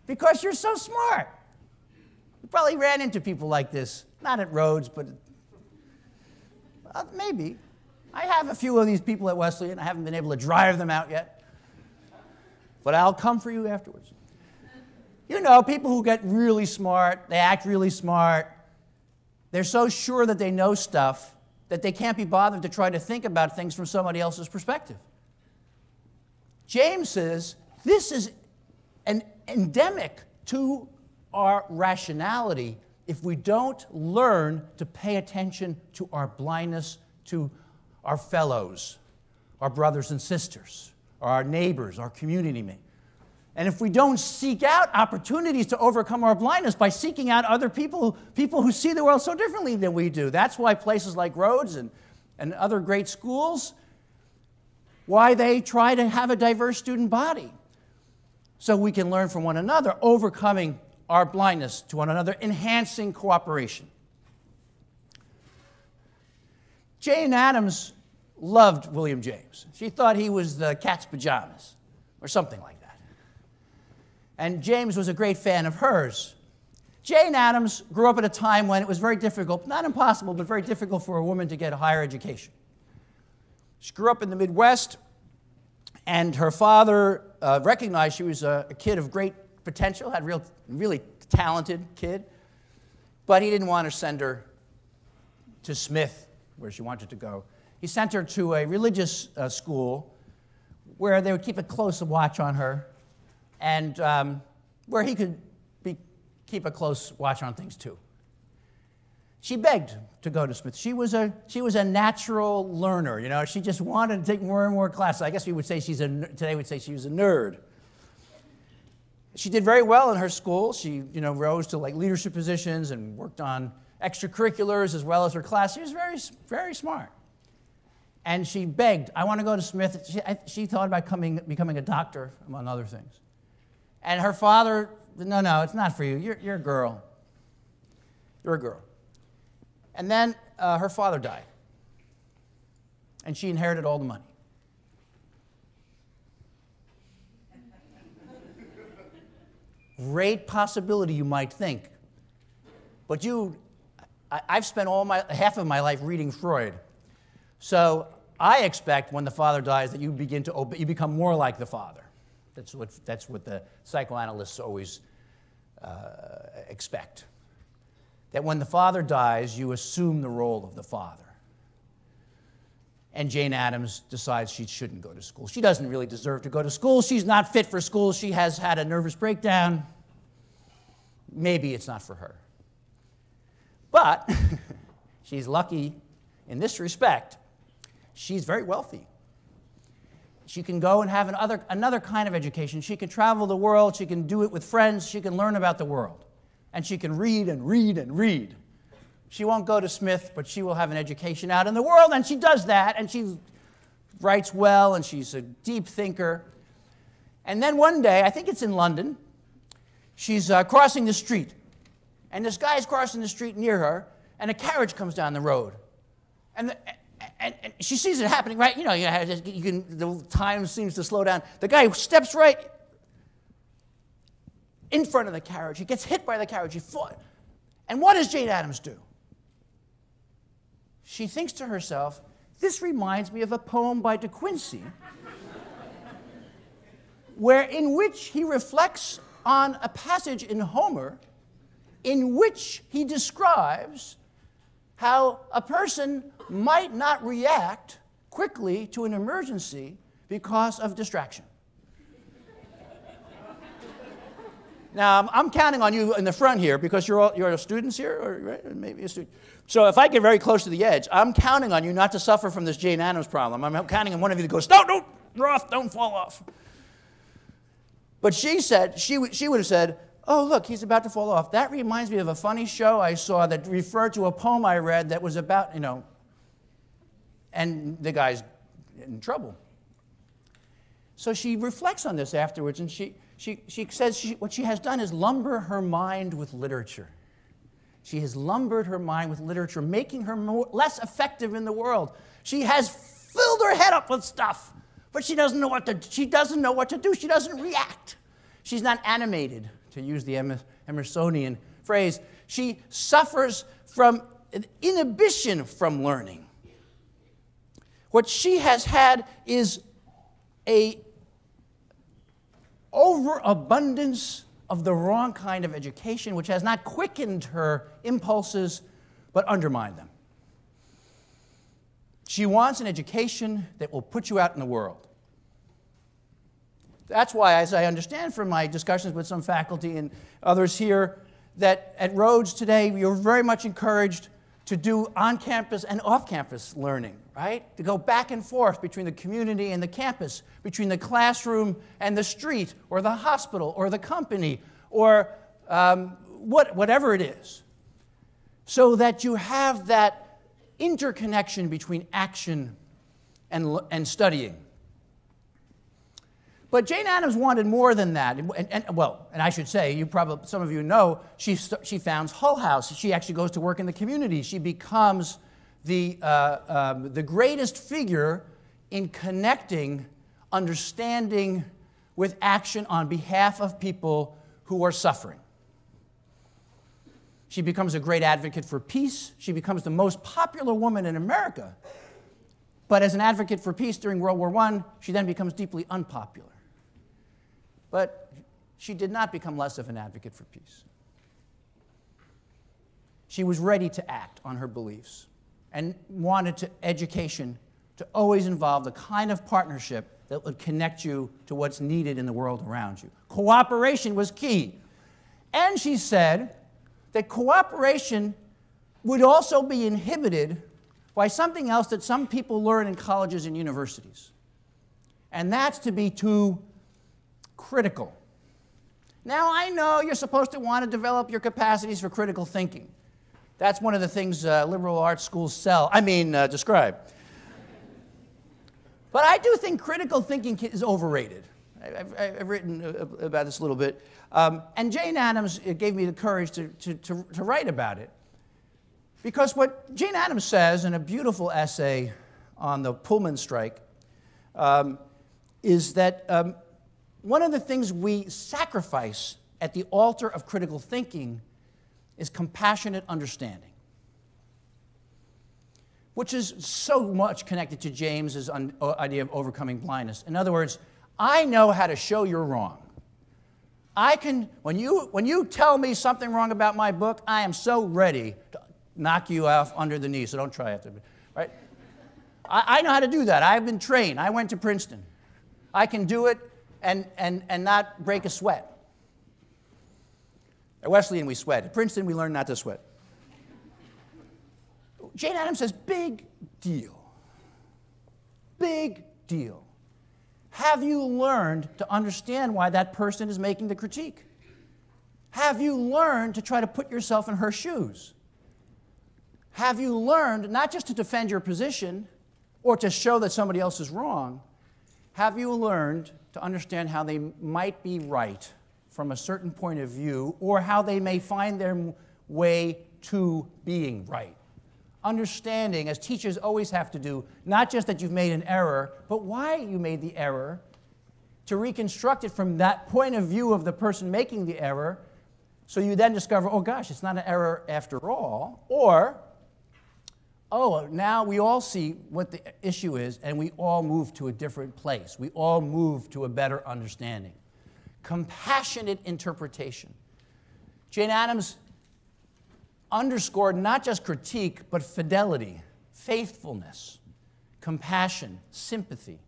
because you're so smart. You probably ran into people like this, not at Rhodes, but maybe. I have a few of these people at Wesleyan. I haven't been able to drive them out yet. But I'll come for you afterwards. You know, people who get really smart, they act really smart. They're so sure that they know stuff that they can't be bothered to try to think about things from somebody else's perspective. James says this is an endemic to our rationality if we don't learn to pay attention to our blindness to our fellows, our brothers and sisters, our neighbors, our community mates. And if we don't seek out opportunities to overcome our blindness by seeking out other people who see the world so differently than we do. That's why places like Rhodes and other great schools, why they try to have a diverse student body. So we can learn from one another, overcoming our blindness to one another, enhancing cooperation. Jane Addams loved William James. She thought he was the cat's pajamas, or something like that. And James was a great fan of hers. Jane Addams grew up at a time when it was very difficult, not impossible, but very difficult for a woman to get a higher education. She grew up in the Midwest, and her father recognized she was a kid of great potential, had a really talented kid, but he didn't want to send her to Smith, where she wanted to go. He sent her to a religious school where they would keep a close watch on her, and where he could keep a close watch on things too. She begged to go to Smith. She was a natural learner, you know. She just wanted to take more and more classes. I guess we would say today we'd say she was a nerd. She did very well in her school. She, rose to like leadership positions and worked on extracurriculars as well as her class. She was very, very smart. And she begged, I want to go to Smith. She thought about becoming a doctor, among other things. And her father, no, it's not for you. You're a girl. You're a girl. And then her father died. And she inherited all the money. Great possibility, you might think. But I've spent half of my life reading Freud. So I expect when the father dies that you become more like the father. That's what the psychoanalysts always expect. That when the father dies, you assume the role of the father. And Jane Addams decides she shouldn't go to school. She doesn't really deserve to go to school. She's not fit for school. She has had a nervous breakdown. Maybe it's not for her. But she's lucky in this respect. She's very wealthy. She can go and have another kind of education. She can travel the world. She can do it with friends. She can learn about the world. And she can read and read and read. She won't go to Smith, but she will have an education out in the world, and she does that, and she writes well, and she's a deep thinker. And then one day, I think it's in London, she's crossing the street, and this guy's crossing the street near her, and a carriage comes down the road. And she sees it happening, right? The time seems to slow down. The guy steps right in front of the carriage. He gets hit by the carriage. And what does Jane Addams do? She thinks to herself, this reminds me of a poem by De Quincey, in which he reflects on a passage in Homer in which he describes how a person might not react quickly to an emergency because of distraction. Now, I'm counting on you in the front here because you're students here, or right? Maybe a student. So if I get very close to the edge, I'm counting on you not to suffer from this Jane Addams problem. I'm counting on one of you to go, no, don't, Roth, don't fall off. But she would have said, oh, look, he's about to fall off. That reminds me of a funny show I saw that referred to a poem I read that was about, and the guy's in trouble. So she reflects on this afterwards, and she says what she has done is lumber her mind with literature. She has lumbered her mind with literature, making her less effective in the world. She has filled her head up with stuff, but she doesn't know what to do. She doesn't react. She's not animated, to use the Emersonian phrase. She suffers from an inhibition from learning. What she has had is an overabundance of the wrong kind of education, which has not quickened her impulses, but undermined them. She wants an education that will put you out in the world. That's why, as I understand from my discussions with some faculty and others here, that at Rhodes today, you're very much encouraged to do on-campus and off-campus learning, right? To go back and forth between the community and the campus, between the classroom and the street, or the hospital, or the company, or whatever it is, so that you have that interconnection between action and studying. But Jane Addams wanted more than that. And I should say, some of you know, she founds Hull House. She actually goes to work in the community. She becomes the greatest figure in connecting understanding with action on behalf of people who are suffering. She becomes a great advocate for peace. She becomes the most popular woman in America. But as an advocate for peace during World War I, she then becomes deeply unpopular. But she did not become less of an advocate for peace. She was ready to act on her beliefs and wanted education to always involve the kind of partnership that would connect you to what's needed in the world around you. Cooperation was key. And she said that cooperation would also be inhibited by something else that some people learn in colleges and universities. And that's to be too critical. Now, I know you're supposed to want to develop your capacities for critical thinking. That's one of the things liberal arts schools describe. But I do think critical thinking is overrated. I've written about this a little bit. And Jane Addams gave me the courage to write about it. Because what Jane Addams says in a beautiful essay on the Pullman strike is that one of the things we sacrifice at the altar of critical thinking is compassionate understanding, which is so much connected to James's idea of overcoming blindness. In other words, I know how to show you're wrong. When you tell me something wrong about my book, I am so ready to knock you off under the knee, so don't try after me, right? I know how to do that. I've been trained. I went to Princeton. I can do it and not break a sweat. At Wesleyan, we sweat. At Princeton, we learn not to sweat. Jane Addams says, big deal. Big deal. Have you learned to understand why that person is making the critique? Have you learned to try to put yourself in her shoes? Have you learned not just to defend your position or to show that somebody else is wrong? Have you learned to understand how they might be right from a certain point of view, or how they may find their way to being right? Understanding, as teachers always have to do, not just that you've made an error, but why you made the error, to reconstruct it from that point of view of the person making the error, so you then discover, oh gosh, it's not an error after all, or, oh, now we all see what the issue is, and we all move to a different place. We all move to a better understanding. Compassionate interpretation. Jane Addams underscored not just critique, but fidelity, faithfulness, compassion, sympathy,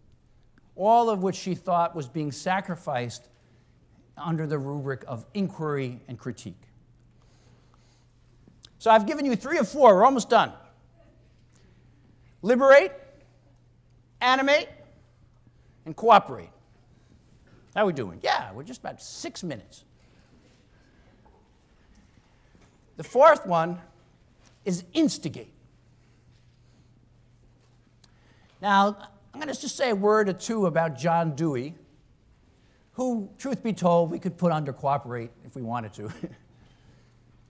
all of which she thought was being sacrificed under the rubric of inquiry and critique. So I've given you 3 or 4. We're almost done. Liberate, animate, and cooperate. How are we doing? Yeah, we're just about 6 minutes. The 4th one is instigate. Now, I'm going to just say a word or two about John Dewey, who, truth be told, we could put under cooperate if we wanted to.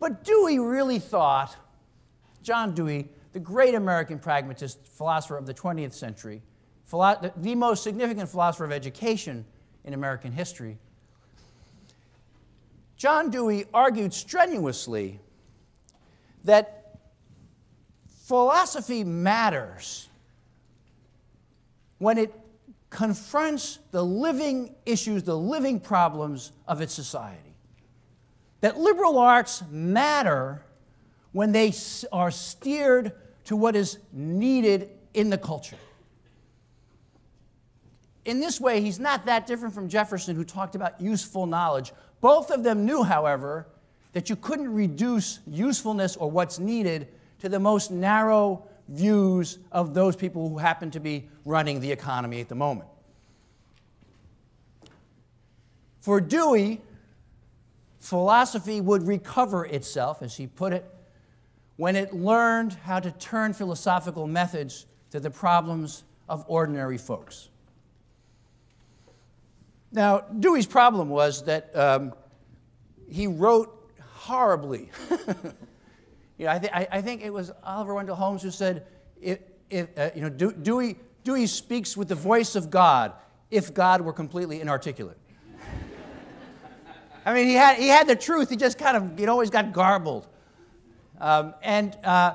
But Dewey really thought, John Dewey, the great American pragmatist philosopher of the 20th century, the most significant philosopher of education in American history, John Dewey argued strenuously that philosophy matters when it confronts the living issues, the living problems of its society. That liberal arts matter when they are steered to what is needed in the culture. In this way, he's not that different from Jefferson, who talked about useful knowledge. Both of them knew, however, that you couldn't reduce usefulness or what's needed to the most narrow views of those people who happen to be running the economy at the moment. For Dewey, philosophy would recover itself, as he put it, when it learned how to turn philosophical methods to the problems of ordinary folks. Now, Dewey's problem was that he wrote horribly. I think it was Oliver Wendell Holmes who said, Dewey speaks with the voice of God if God were completely inarticulate. I mean, he had the truth. He just it always got garbled. But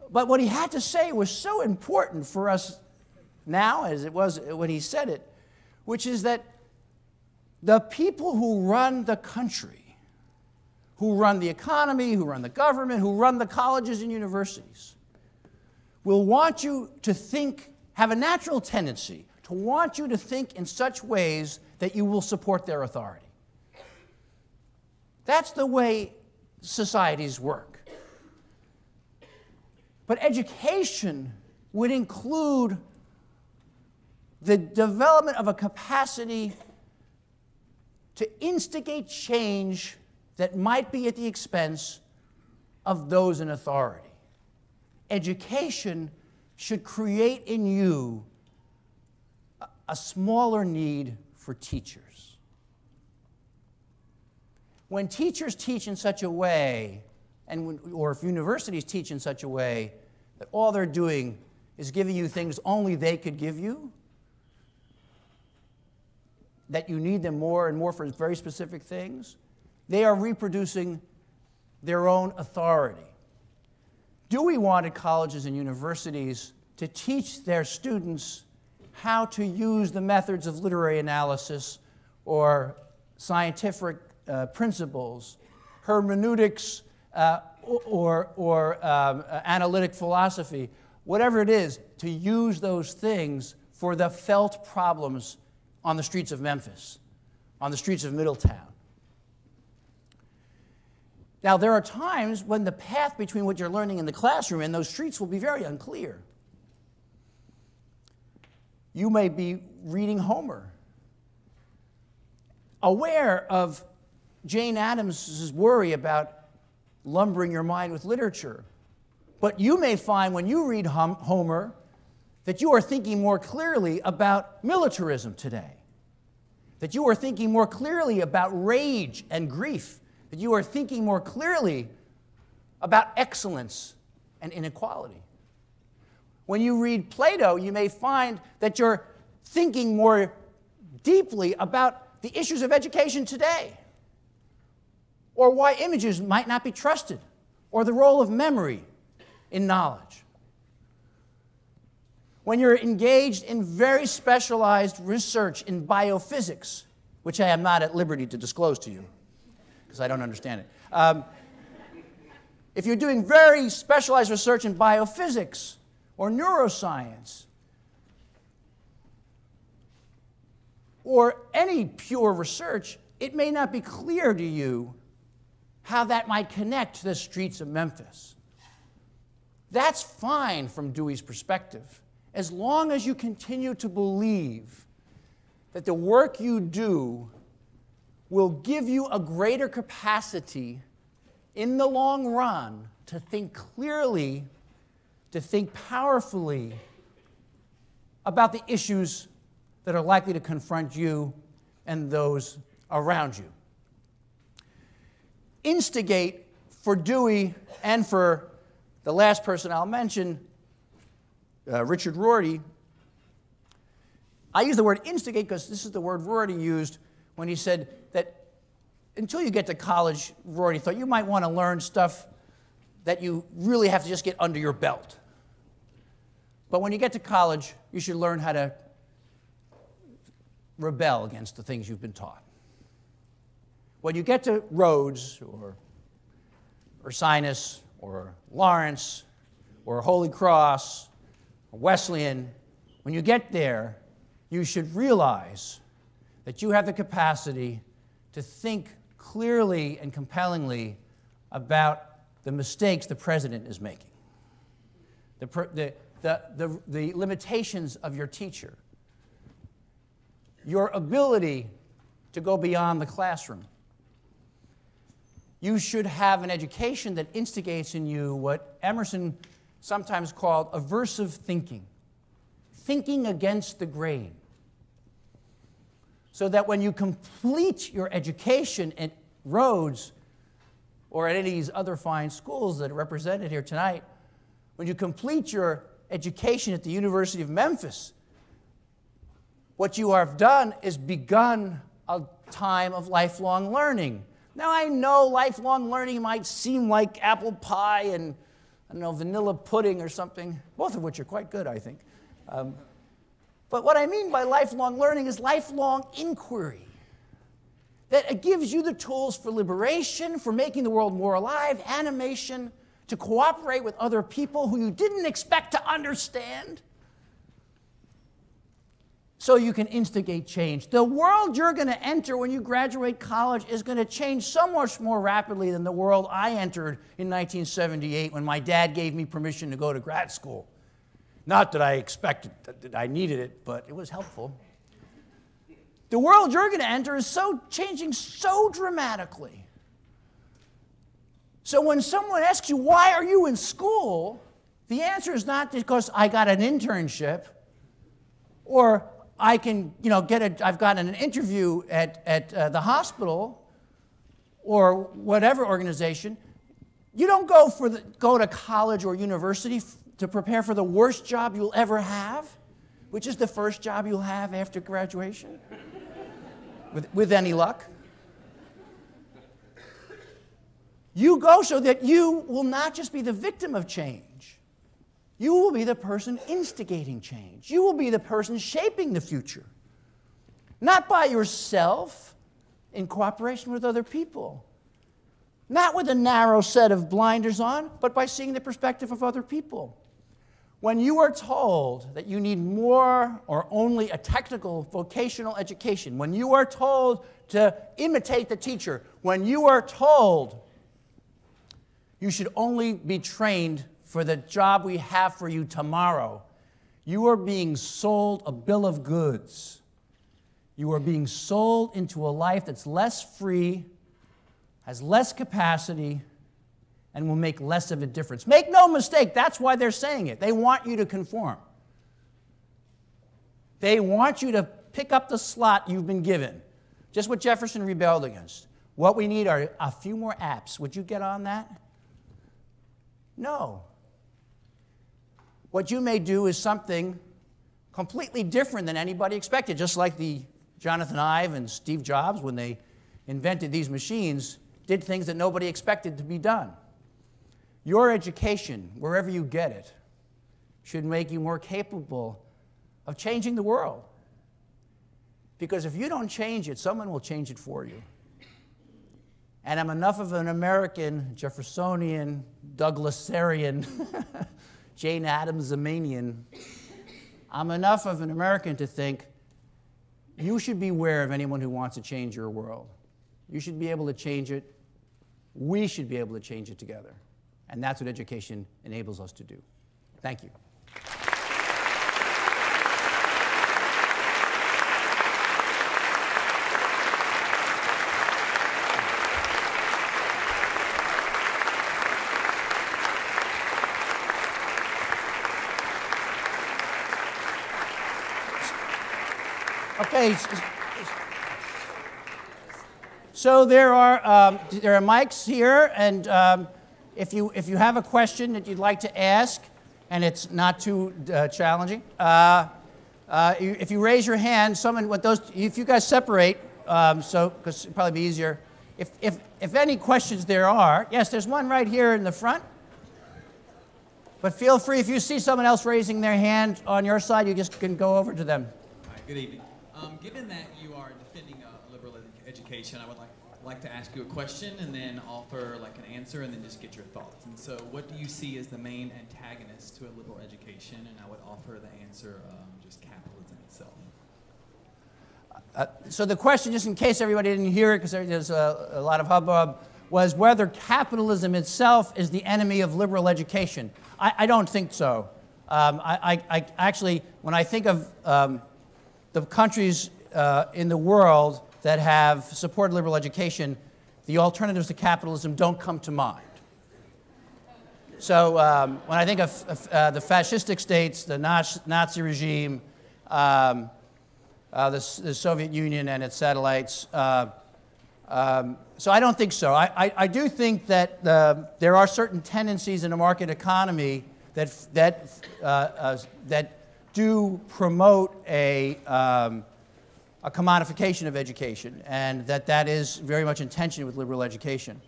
what he had to say was so important for us now, as it was when he said it, which is that the people who run the country, who run the economy, who run the government, who run the colleges and universities, will want you to think, have a natural tendency to want you to think in such ways that you will support their authority. That's the way societies work. But education would include the development of a capacity to instigate change that might be at the expense of those in authority. Education should create in you a smaller need for teachers. When teachers teach in such a way, or if universities teach in such a way that all they're doing is giving you things only they could give you, that you need them more and more for very specific things, they are reproducing their own authority. Dewey wanted colleges and universities to teach their students how to use the methods of literary analysis or scientific principles, hermeneutics, or analytic philosophy, whatever it is, to use those things for the felt problems on the streets of Memphis, on the streets of Middletown. Now, there are times when the path between what you're learning in the classroom and those streets will be very unclear. You may be reading Homer, aware of Jane Addams' worry about lumbering your mind with literature. But you may find when you read Homer that you are thinking more clearly about militarism today, that you are thinking more clearly about rage and grief, that you are thinking more clearly about excellence and inequality. When you read Plato, you may find that you're thinking more deeply about the issues of education today, or why images might not be trusted, or the role of memory in knowledge. When you're engaged in very specialized research in biophysics, which I am not at liberty to disclose to you, because I don't understand it. If you're doing very specialized research in biophysics or neuroscience, or any pure research, it may not be clear to you how that might connect to the streets of Memphis. That's fine from Dewey's perspective, as long as you continue to believe that the work you do will give you a greater capacity in the long run to think clearly, to think powerfully about the issues that are likely to confront you and those around you. Instigate for Dewey and for the last person I'll mention, Richard Rorty, I use the word instigate because this is the word Rorty used when he said that until you get to college, Rorty thought you might want to learn stuff that you really have to just get under your belt. But when you get to college, you should learn how to rebel against the things you've been taught. When you get to Rhodes or Ursinus or Lawrence or Holy Cross or Wesleyan, when you get there, you should realize that you have the capacity to think clearly and compellingly about the mistakes the president is making, the limitations of your teacher, your ability to go beyond the classroom. You should have an education that instigates in you what Emerson sometimes called aversive thinking, thinking against the grain. So that when you complete your education at Rhodes or at any of these other fine schools that are represented here tonight, when you complete your education at the University of Memphis, what you have done is begun a time of lifelong learning. Now, I know lifelong learning might seem like apple pie and, I don't know, vanilla pudding or something, both of which are quite good, I think. But what I mean by lifelong learning is lifelong inquiry. That it gives you the tools for liberation, for making the world more alive, animation, to cooperate with other people who you didn't expect to understand, so you can instigate change. The world you're going to enter when you graduate college is going to change so much more rapidly than the world I entered in 1978 when my dad gave me permission to go to grad school. Not that I expected that I needed it, but it was helpful. The world you're going to enter is changing so dramatically. So when someone asks you, why are you in school? The answer is not because I got an internship or I can, I've gotten an interview at the hospital or whatever organization. You don't go to college or university to prepare for the worst job you'll ever have, which is the first job you'll have after graduation, with any luck. You go so that you will not just be the victim of change. You will be the person instigating change. You will be the person shaping the future. Not by yourself, in cooperation with other people. Not with a narrow set of blinders on, but by seeing the perspective of other people. When you are told that you need more or only a technical vocational education, when you are told to imitate the teacher, when you are told you should only be trained for the job we have for you tomorrow, you are being sold a bill of goods. You are being sold into a life that's less free, has less capacity, and will make less of a difference. Make no mistake, that's why they're saying it. They want you to conform. They want you to pick up the slot you've been given. Just what Jefferson rebelled against. What we need are a few more apps. Would you get on that? No. What you may do is something completely different than anybody expected, just like the Jonathan Ive and Steve Jobs, when they invented these machines, did things that nobody expected to be done. Your education, wherever you get it, should make you more capable of changing the world. Because if you don't change it, someone will change it for you. And I'm enough of an American, Jeffersonian, Douglasarian, Jane Addams-Zamanian. I'm enough of an American to think you should beware of anyone who wants to change your world. You should be able to change it. We should be able to change it together. And that's what education enables us to do. Thank you. Okay, so there are mics here, and if you have a question that you'd like to ask, and it's not too challenging, if you raise your hand, if you guys separate, because it'd probably be easier. If any questions there are, yes, there's one right here in the front. But feel free, if you see someone else raising their hand on your side, you just can go over to them. Hi, good evening. Given that you are defending a liberal education, I would like to ask you a question and then offer like an answer and then just get your thoughts. And so what do you see as the main antagonist to a liberal education? And I would offer the answer just capitalism itself. So the question, just in case everybody didn't hear it, because there's a lot of hubbub, was whether capitalism itself is the enemy of liberal education. I don't think so. I actually, when I think of the countries in the world that have supported liberal education, the alternatives to capitalism don't come to mind. So when I think of the fascistic states, the Nazi regime, the Soviet Union and its satellites, so I don't think so. I do think that there are certain tendencies in a market economy that do promote a commodification of education, and that is very much in tension with liberal education.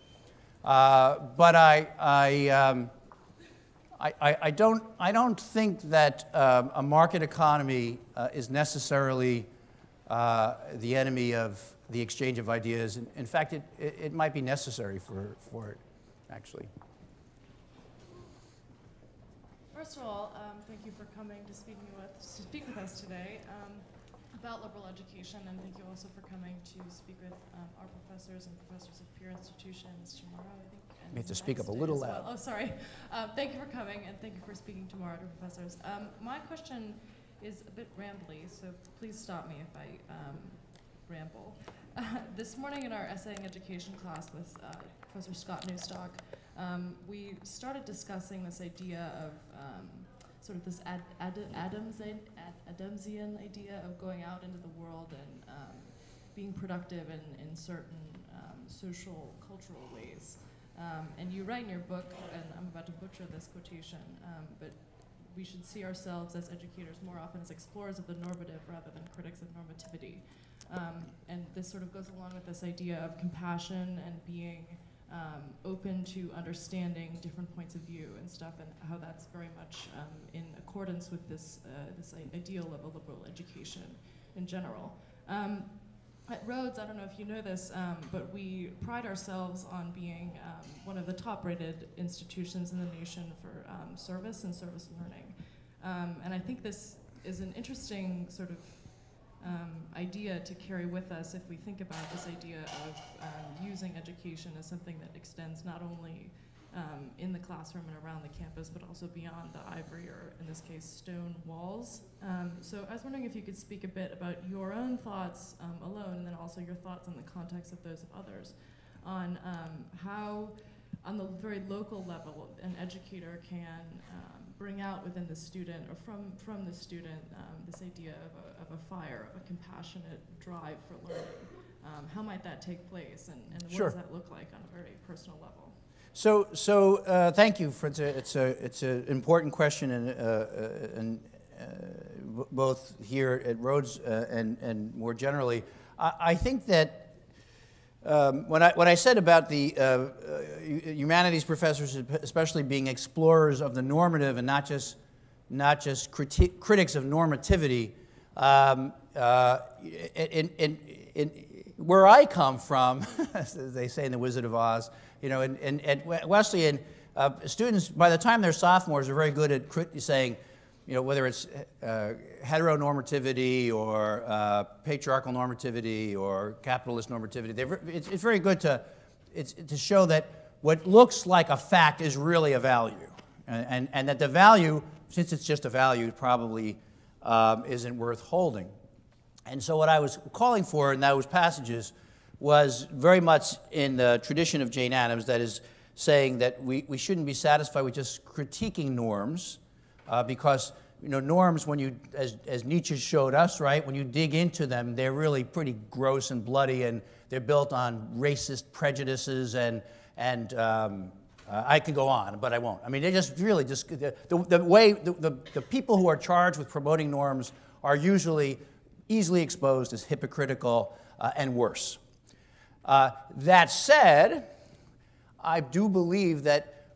But I don't think that a market economy is necessarily the enemy of the exchange of ideas. In fact, it might be necessary for it, actually. First of all, thank you for coming to speak with us today about liberal education, and thank you also for coming to speak with our professors and professors of peer institutions tomorrow, I think. You have to speak up a little loud. Oh, sorry. Thank you for coming, and thank you for speaking tomorrow to professors. My question is a bit rambly, so please stop me if I ramble. This morning in our essaying education class with Professor Scott Newstock, we started discussing this idea of sort of this Adamsian idea of going out into the world and being productive in certain social, cultural ways. And you write in your book, and I'm about to butcher this quotation, but we should see ourselves as educators more often as explorers of the normative rather than critics of normativity. And this sort of goes along with this idea of compassion and being open to understanding different points of view and stuff, and how that's very much in accordance with this ideal of a liberal education in general. At Rhodes, I don't know if you know this, but we pride ourselves on being one of the top-rated institutions in the nation for service and service learning. And I think this is an interesting sort of idea to carry with us if we think about this idea of using education as something that extends not only in the classroom and around the campus, but also beyond the ivory, or in this case, stone walls. So I was wondering if you could speak a bit about your own thoughts alone, and then also your thoughts in the context of those of others, on how, on the very local level, an educator can bring out within the student, or from the student, this idea of a fire, of a compassionate drive for learning. How might that take place, and what Sure. does that look like on a very personal level? So thank you. It's an important question, and both here at Rhodes and more generally. I think that when I said about the humanities professors, especially being explorers of the normative and not just critics of normativity, where I come from, as they say in The Wizard of Oz, at Wesleyan, students, by the time they're sophomores, are very good at saying, whether it's heteronormativity or patriarchal normativity or capitalist normativity. It's very good to show that what looks like a fact is really a value, and that the value, since it's just a value, probably isn't worth holding. And so what I was calling for in those passages was very much in the tradition of Jane Addams, that is saying that we shouldn't be satisfied with just critiquing norms, because norms, when you, as Nietzsche showed us, right, when you dig into them, they're really pretty gross and bloody, and they're built on racist prejudices and I could go on, but I won't. I mean, they just really just the people who are charged with promoting norms are usually easily exposed as hypocritical and worse. That said, I do believe that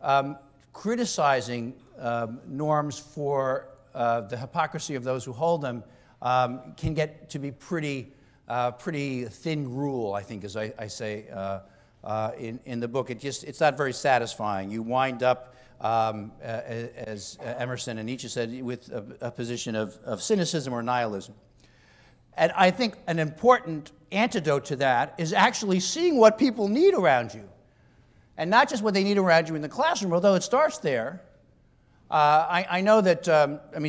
criticizing norms for the hypocrisy of those who hold them can get to be pretty thin gruel, I think, as I say in the book. It's not very satisfying. You wind up, as Emerson and Nietzsche said, with a position of cynicism or nihilism. And I think an important antidote to that is actually seeing what people need around you. And not just what they need around you in the classroom, although it starts there. I know that,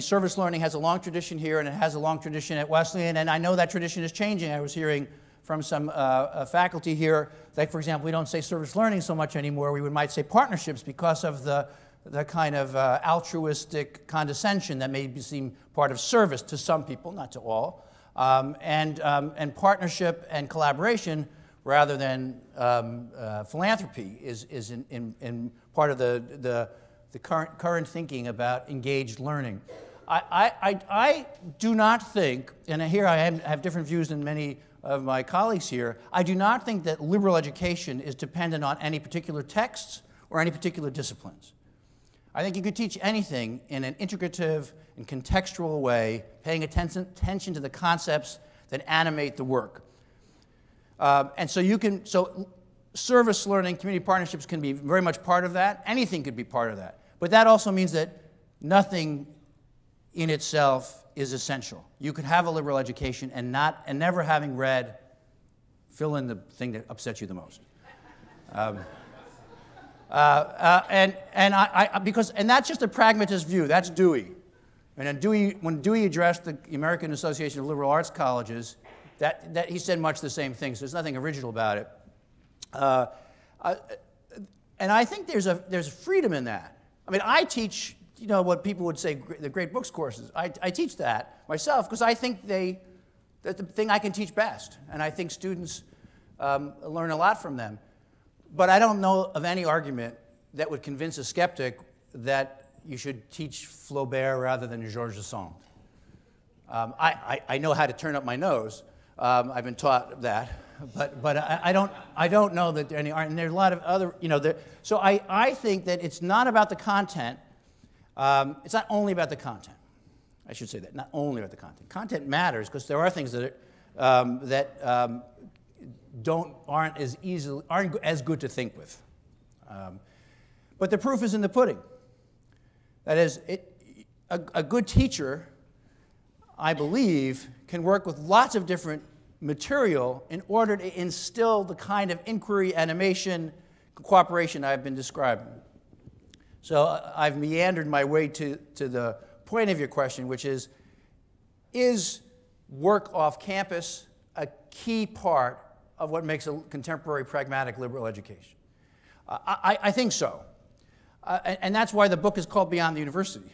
service learning has a long tradition here, and it has a long tradition at Wesleyan, and I know that tradition is changing. I was hearing from some faculty here that, for example, we don't say service learning so much anymore. We might say partnerships because of the kind of altruistic condescension that may seem part of service to some people, not to all. And partnership and collaboration rather than philanthropy is in part of the current thinking about engaged learning. I do not think, and here I have different views than many of my colleagues here, I do not think that liberal education is dependent on any particular texts or any particular disciplines. I think you could teach anything in an integrative and contextual way, paying attention to the concepts that animate the work. And so service learning, community partnerships can be very much part of that. Anything could be part of that. But that also means that nothing in itself is essential. You could have a liberal education and never having read, fill in the thing that upsets you the most. And that's just a pragmatist view. That's Dewey. And then when Dewey addressed the American Association of Liberal Arts Colleges, that he said much the same thing. So there's nothing original about it. And I think there's freedom in that. I mean, I teach, what people would say the great books courses. I teach that myself because I think that's the thing I can teach best, and I think students learn a lot from them. But I don't know of any argument that would convince a skeptic that you should teach Flaubert rather than Georges Sand. I know how to turn up my nose. I've been taught that, but I don't know that there any aren't. And there's a lot of other, so I think that it's not about the content. It's not only about the content. I should say that, not only about the content. Content matters because there are things that aren't as good to think with. But the proof is in the pudding. That is, a good teacher, I believe, can work with lots of different material in order to instill the kind of inquiry, animation, cooperation I've been describing. So I've meandered my way to the point of your question, which is work off campus a key part of what makes a contemporary pragmatic liberal education? I think so. And that's why the book is called Beyond the University.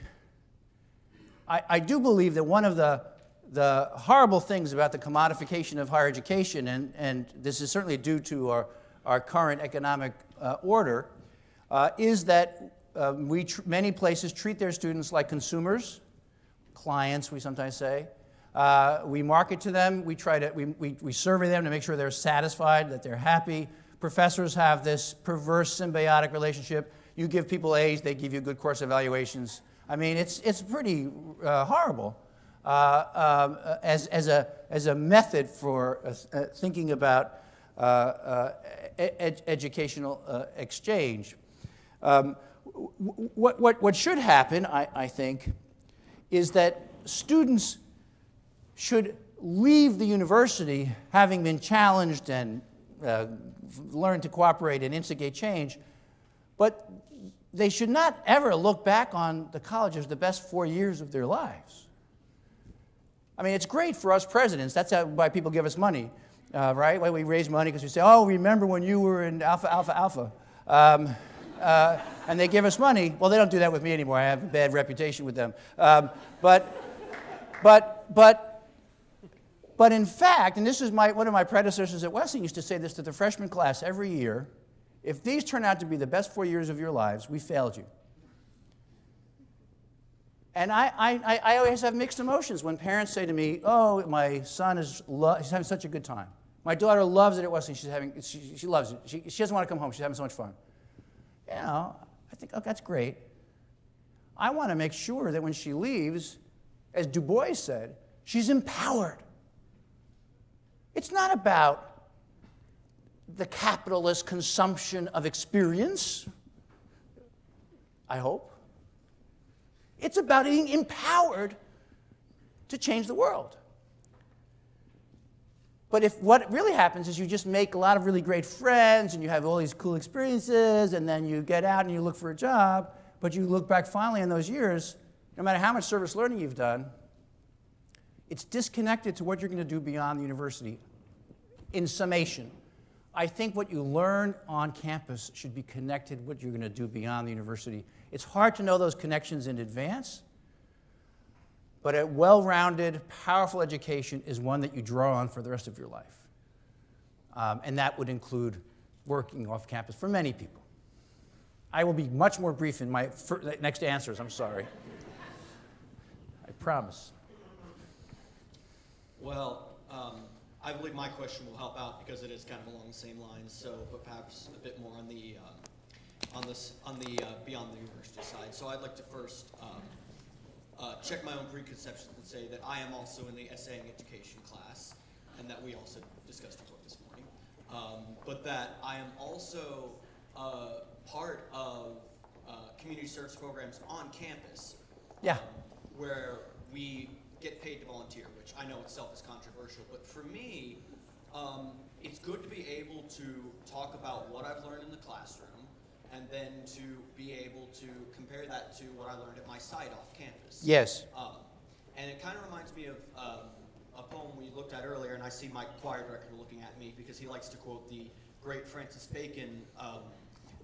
I do believe that one of the horrible things about the commodification of higher education, and this is certainly due to our current economic order, is that many places treat their students like consumers, clients, we sometimes say. We market to them. We survey them to make sure they're satisfied, that they're happy. Professors have this perverse symbiotic relationship. You give people A's, they give you good course evaluations. I mean, it's pretty horrible as a method for thinking about educational exchange. What should happen, I think, is that students should leave the university having been challenged and learned to cooperate and instigate change, but they should not ever look back on the college as the best 4 years of their lives. I mean, it's great for us presidents. That's why people give us money, right? Why we raise money, because we say, oh, remember when you were in Alpha, Alpha, Alpha. And they give us money. Well, they don't do that with me anymore. I have a bad reputation with them. But in fact, and this is one of my predecessors at Wesleyan used to say this to the freshman class every year, If these turn out to be the best 4 years of your lives, we failed you. And I always have mixed emotions when parents say to me, oh, my son is he's having such a good time. My daughter loves it at Wesley. She loves it. She doesn't want to come home. She's having so much fun. You know, I think, oh, that's great. I want to make sure that when she leaves, as Du Bois said, she's empowered. It's not about the capitalist consumption of experience, I hope. It's about being empowered to change the world. But if what really happens is you just make a lot of really great friends and you have all these cool experiences and then you get out and you look for a job, but you look back finally in those years, no matter how much service learning you've done, it's disconnected to what you're going to do beyond the university. In summation, I think what you learn on campus should be connected to what you're going to do beyond the university. It's hard to know those connections in advance, but a well-rounded, powerful education is one that you draw on for the rest of your life. And that would include working off campus for many people. I will be much more brief in my next answers, I'm sorry. I promise. Well, I believe my question will help out because it is kind of along the same lines. So, but perhaps a bit more on the beyond the university side. So, I'd like to first check my own preconceptions and say that I am also in the essaying education class, and that we also discussed your book this morning. But that I am also part of community service programs on campus. Yeah. Where we get paid to volunteer, which I know itself is controversial, but for me, it's good to be able to talk about what I've learned in the classroom and then to be able to compare that to what I learned at my site off campus. Yes. And it kind of reminds me of a poem we looked at earlier, and I see my choir director looking at me because he likes to quote the great Francis Bacon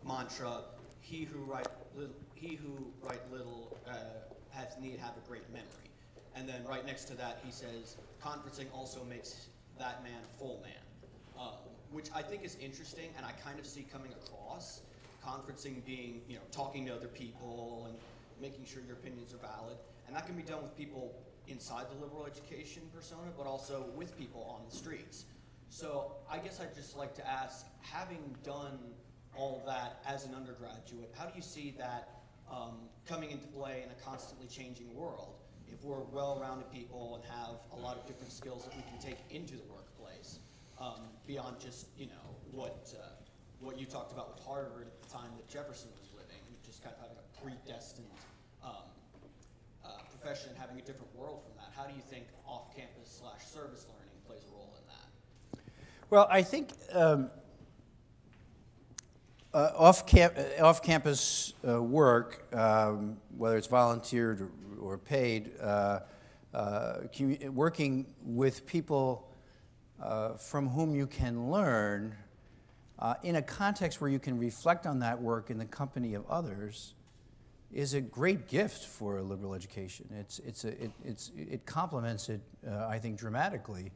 mantra, he who write little has need have a great memory. And then right next to that, he says, conferencing also makes that man a full man, which I think is interesting, and I kind of see coming across. Conferencing being, you know, talking to other people and making sure your opinions are valid. And that can be done with people inside the liberal education persona, but also with people on the streets. So I guess I'd just like to ask, having done all that as an undergraduate, how do you see that coming into play in a constantly changing world? If we're well-rounded people and have a lot of different skills that we can take into the workplace, beyond just, you know, what you talked about with Harvard at the time that Jefferson was living, just kind of having a predestined profession and having a different world from that. How do you think off-campus / service learning plays a role in that? Well, I think off-campus work, whether it's volunteered or paid, working with people from whom you can learn in a context where you can reflect on that work in the company of others is a great gift for a liberal education. It complements it, I think, dramatically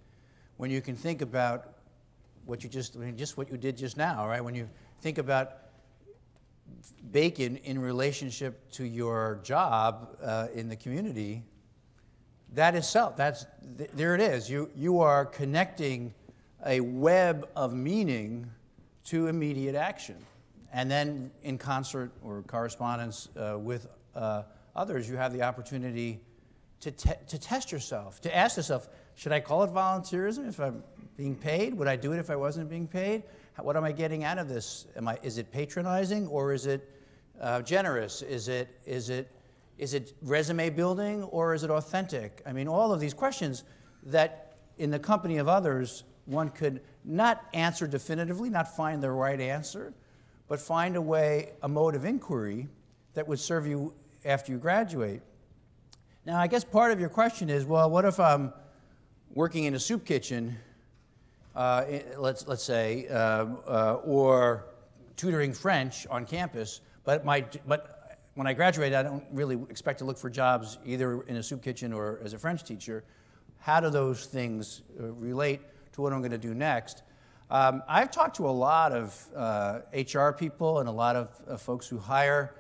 when you can think about what what you did just now, right? When you think about Bacon in relationship to your job in the community, that itself, there it is. You are connecting a web of meaning to immediate action. And then in concert or correspondence with others, you have the opportunity to test yourself, to ask yourself, should I call it volunteerism if I'm being paid? Would I do it if I wasn't being paid? What am I getting out of this? Is it patronizing or is it generous? Is it resume building or is it authentic? I mean, all of these questions that in the company of others, one could not answer definitively, not find the right answer, but find a way, a mode of inquiry that would serve you after you graduate. Now, I guess part of your question is, well, what if I'm working in a soup kitchen, let's say, or tutoring French on campus, but when I graduate, I don't really expect to look for jobs either in a soup kitchen or as a French teacher. How do those things relate to what I'm going to do next? I've talked to a lot of HR people and a lot of folks who hire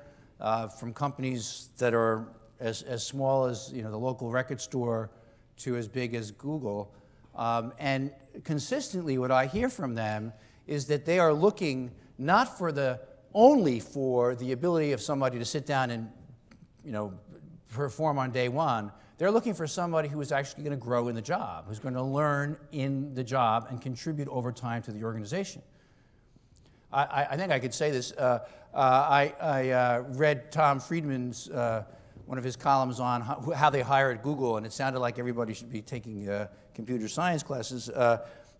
from companies that are as small as the local record store to as big as Google. And consistently what I hear from them is that they are looking not only for the ability of somebody to sit down and perform on day one. They're looking for somebody who is actually going to grow in the job, who's going to learn in the job and contribute over time to the organization. I think I could say this. I read Tom Friedman's, one of his columns on how they hire at Google, and it sounded like everybody should be taking computer science classes.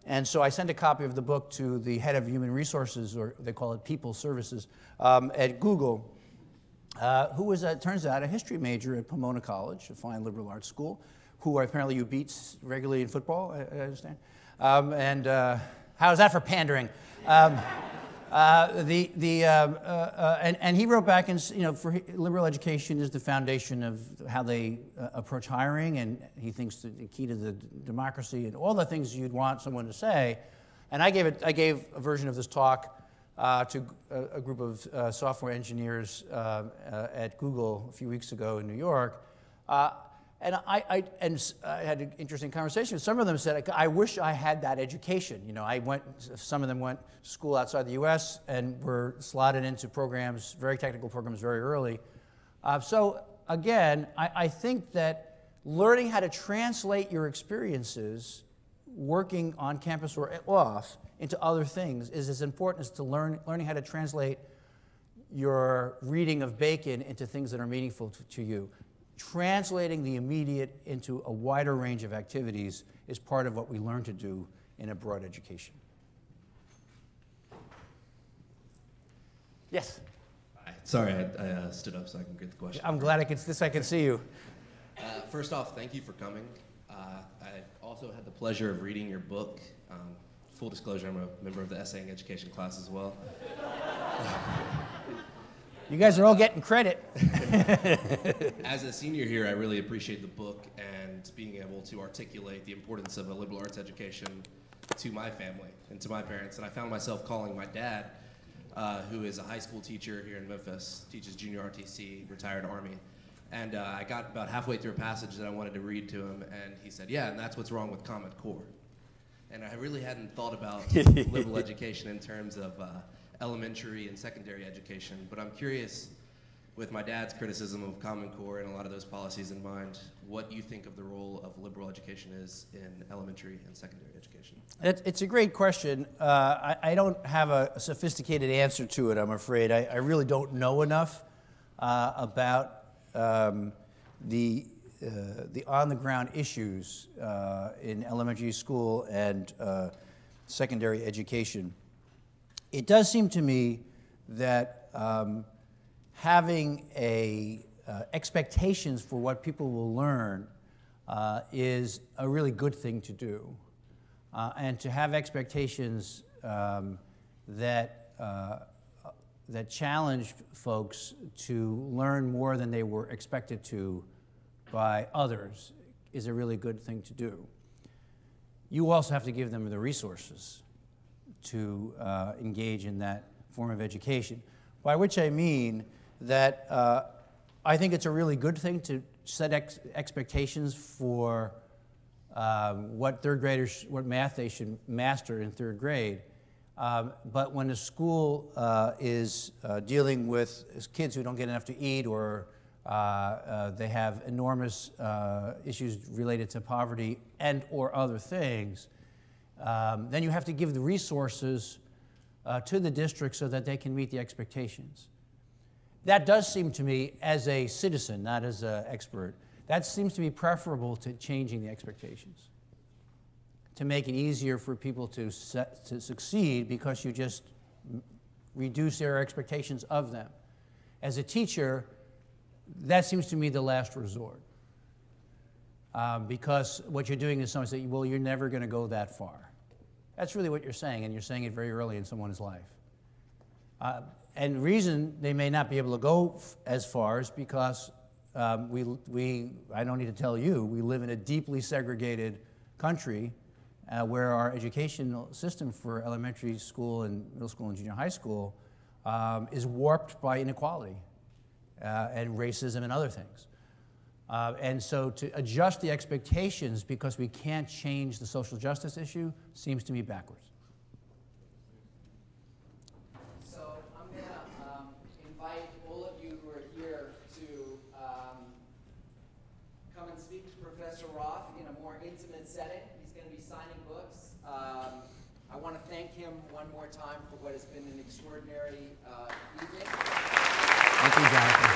And so I sent a copy of the book to the head of human resources, or they call it people services, at Google, who was, it turns out, a history major at Pomona College, a fine liberal arts school, who apparently you beat regularly in football, I understand. And how's that for pandering? And he wrote back and for liberal education is the foundation of how they approach hiring, and he thinks the key to the democracy and all the things you'd want someone to say. And I gave a version of this talk to a group of software engineers at Google a few weeks ago in New York. And I had an interesting conversation. Some of them said, I wish I had that education. Some of them went to school outside the US and were slotted into programs, very technical programs, very early. So again, I think that learning how to translate your experiences working on campus or off into other things is as important as to learning how to translate your reading of Bacon into things that are meaningful to you. Translating the immediate into a wider range of activities is part of what we learn to do in a broad education. Yes? Hi. Sorry, I stood up so I can get the question. I'm glad I can see you. First off, thank you for coming. I also had the pleasure of reading your book. Full disclosure, I'm a member of the essaying education class as well. You guys are all getting credit. As a senior here, I really appreciate the book and being able to articulate the importance of a liberal arts education to my family and to my parents. And I found myself calling my dad, who is a high school teacher here in Memphis, teaches junior RTC, retired Army. And I got about halfway through a passage that I wanted to read to him, and he said, yeah, and that's what's wrong with Common Core. And I really hadn't thought about liberal education in terms of elementary and secondary education, but I'm curious, with my dad's criticism of Common Core and a lot of those policies in mind, what you think of the role of liberal education is in elementary and secondary education. It's a great question. I don't have a sophisticated answer to it, I'm afraid. I really don't know enough about the on-the-ground issues in elementary school and secondary education. It does seem to me that having expectations for what people will learn is a really good thing to do. And to have expectations that challenge folks to learn more than they were expected to by others is a really good thing to do. You also have to give them the resources to engage in that form of education, by which I mean that I think it's a really good thing to set expectations for what third graders, what math they should master in third grade. But when a school is dealing with kids who don't get enough to eat, or they have enormous issues related to poverty and or other things, then you have to give the resources to the district so that they can meet the expectations. That does seem to me, as a citizen, not as an expert, that seems to be preferable to changing the expectations, to make it easier for people to succeed because you just reduce their expectations of them. As a teacher, that seems to me the last resort. Because what you're doing is someone say, well, you're never going to go that far. That's really what you're saying, and you're saying it very early in someone's life. And the reason they may not be able to go as far is because I don't need to tell you, we live in a deeply segregated country, where our educational system for elementary school and middle school and junior high school is warped by inequality and racism and other things. And so to adjust the expectations because we can't change the social justice issue seems to me backwards. So I'm going to invite all of you who are here to come and speak to Professor Roth in a more intimate setting. He's going to be signing books. I want to thank him one more time for what has been an extraordinary evening. Thank you, Jonathan.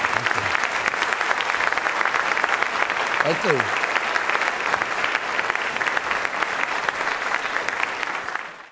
Thank you. Thank you.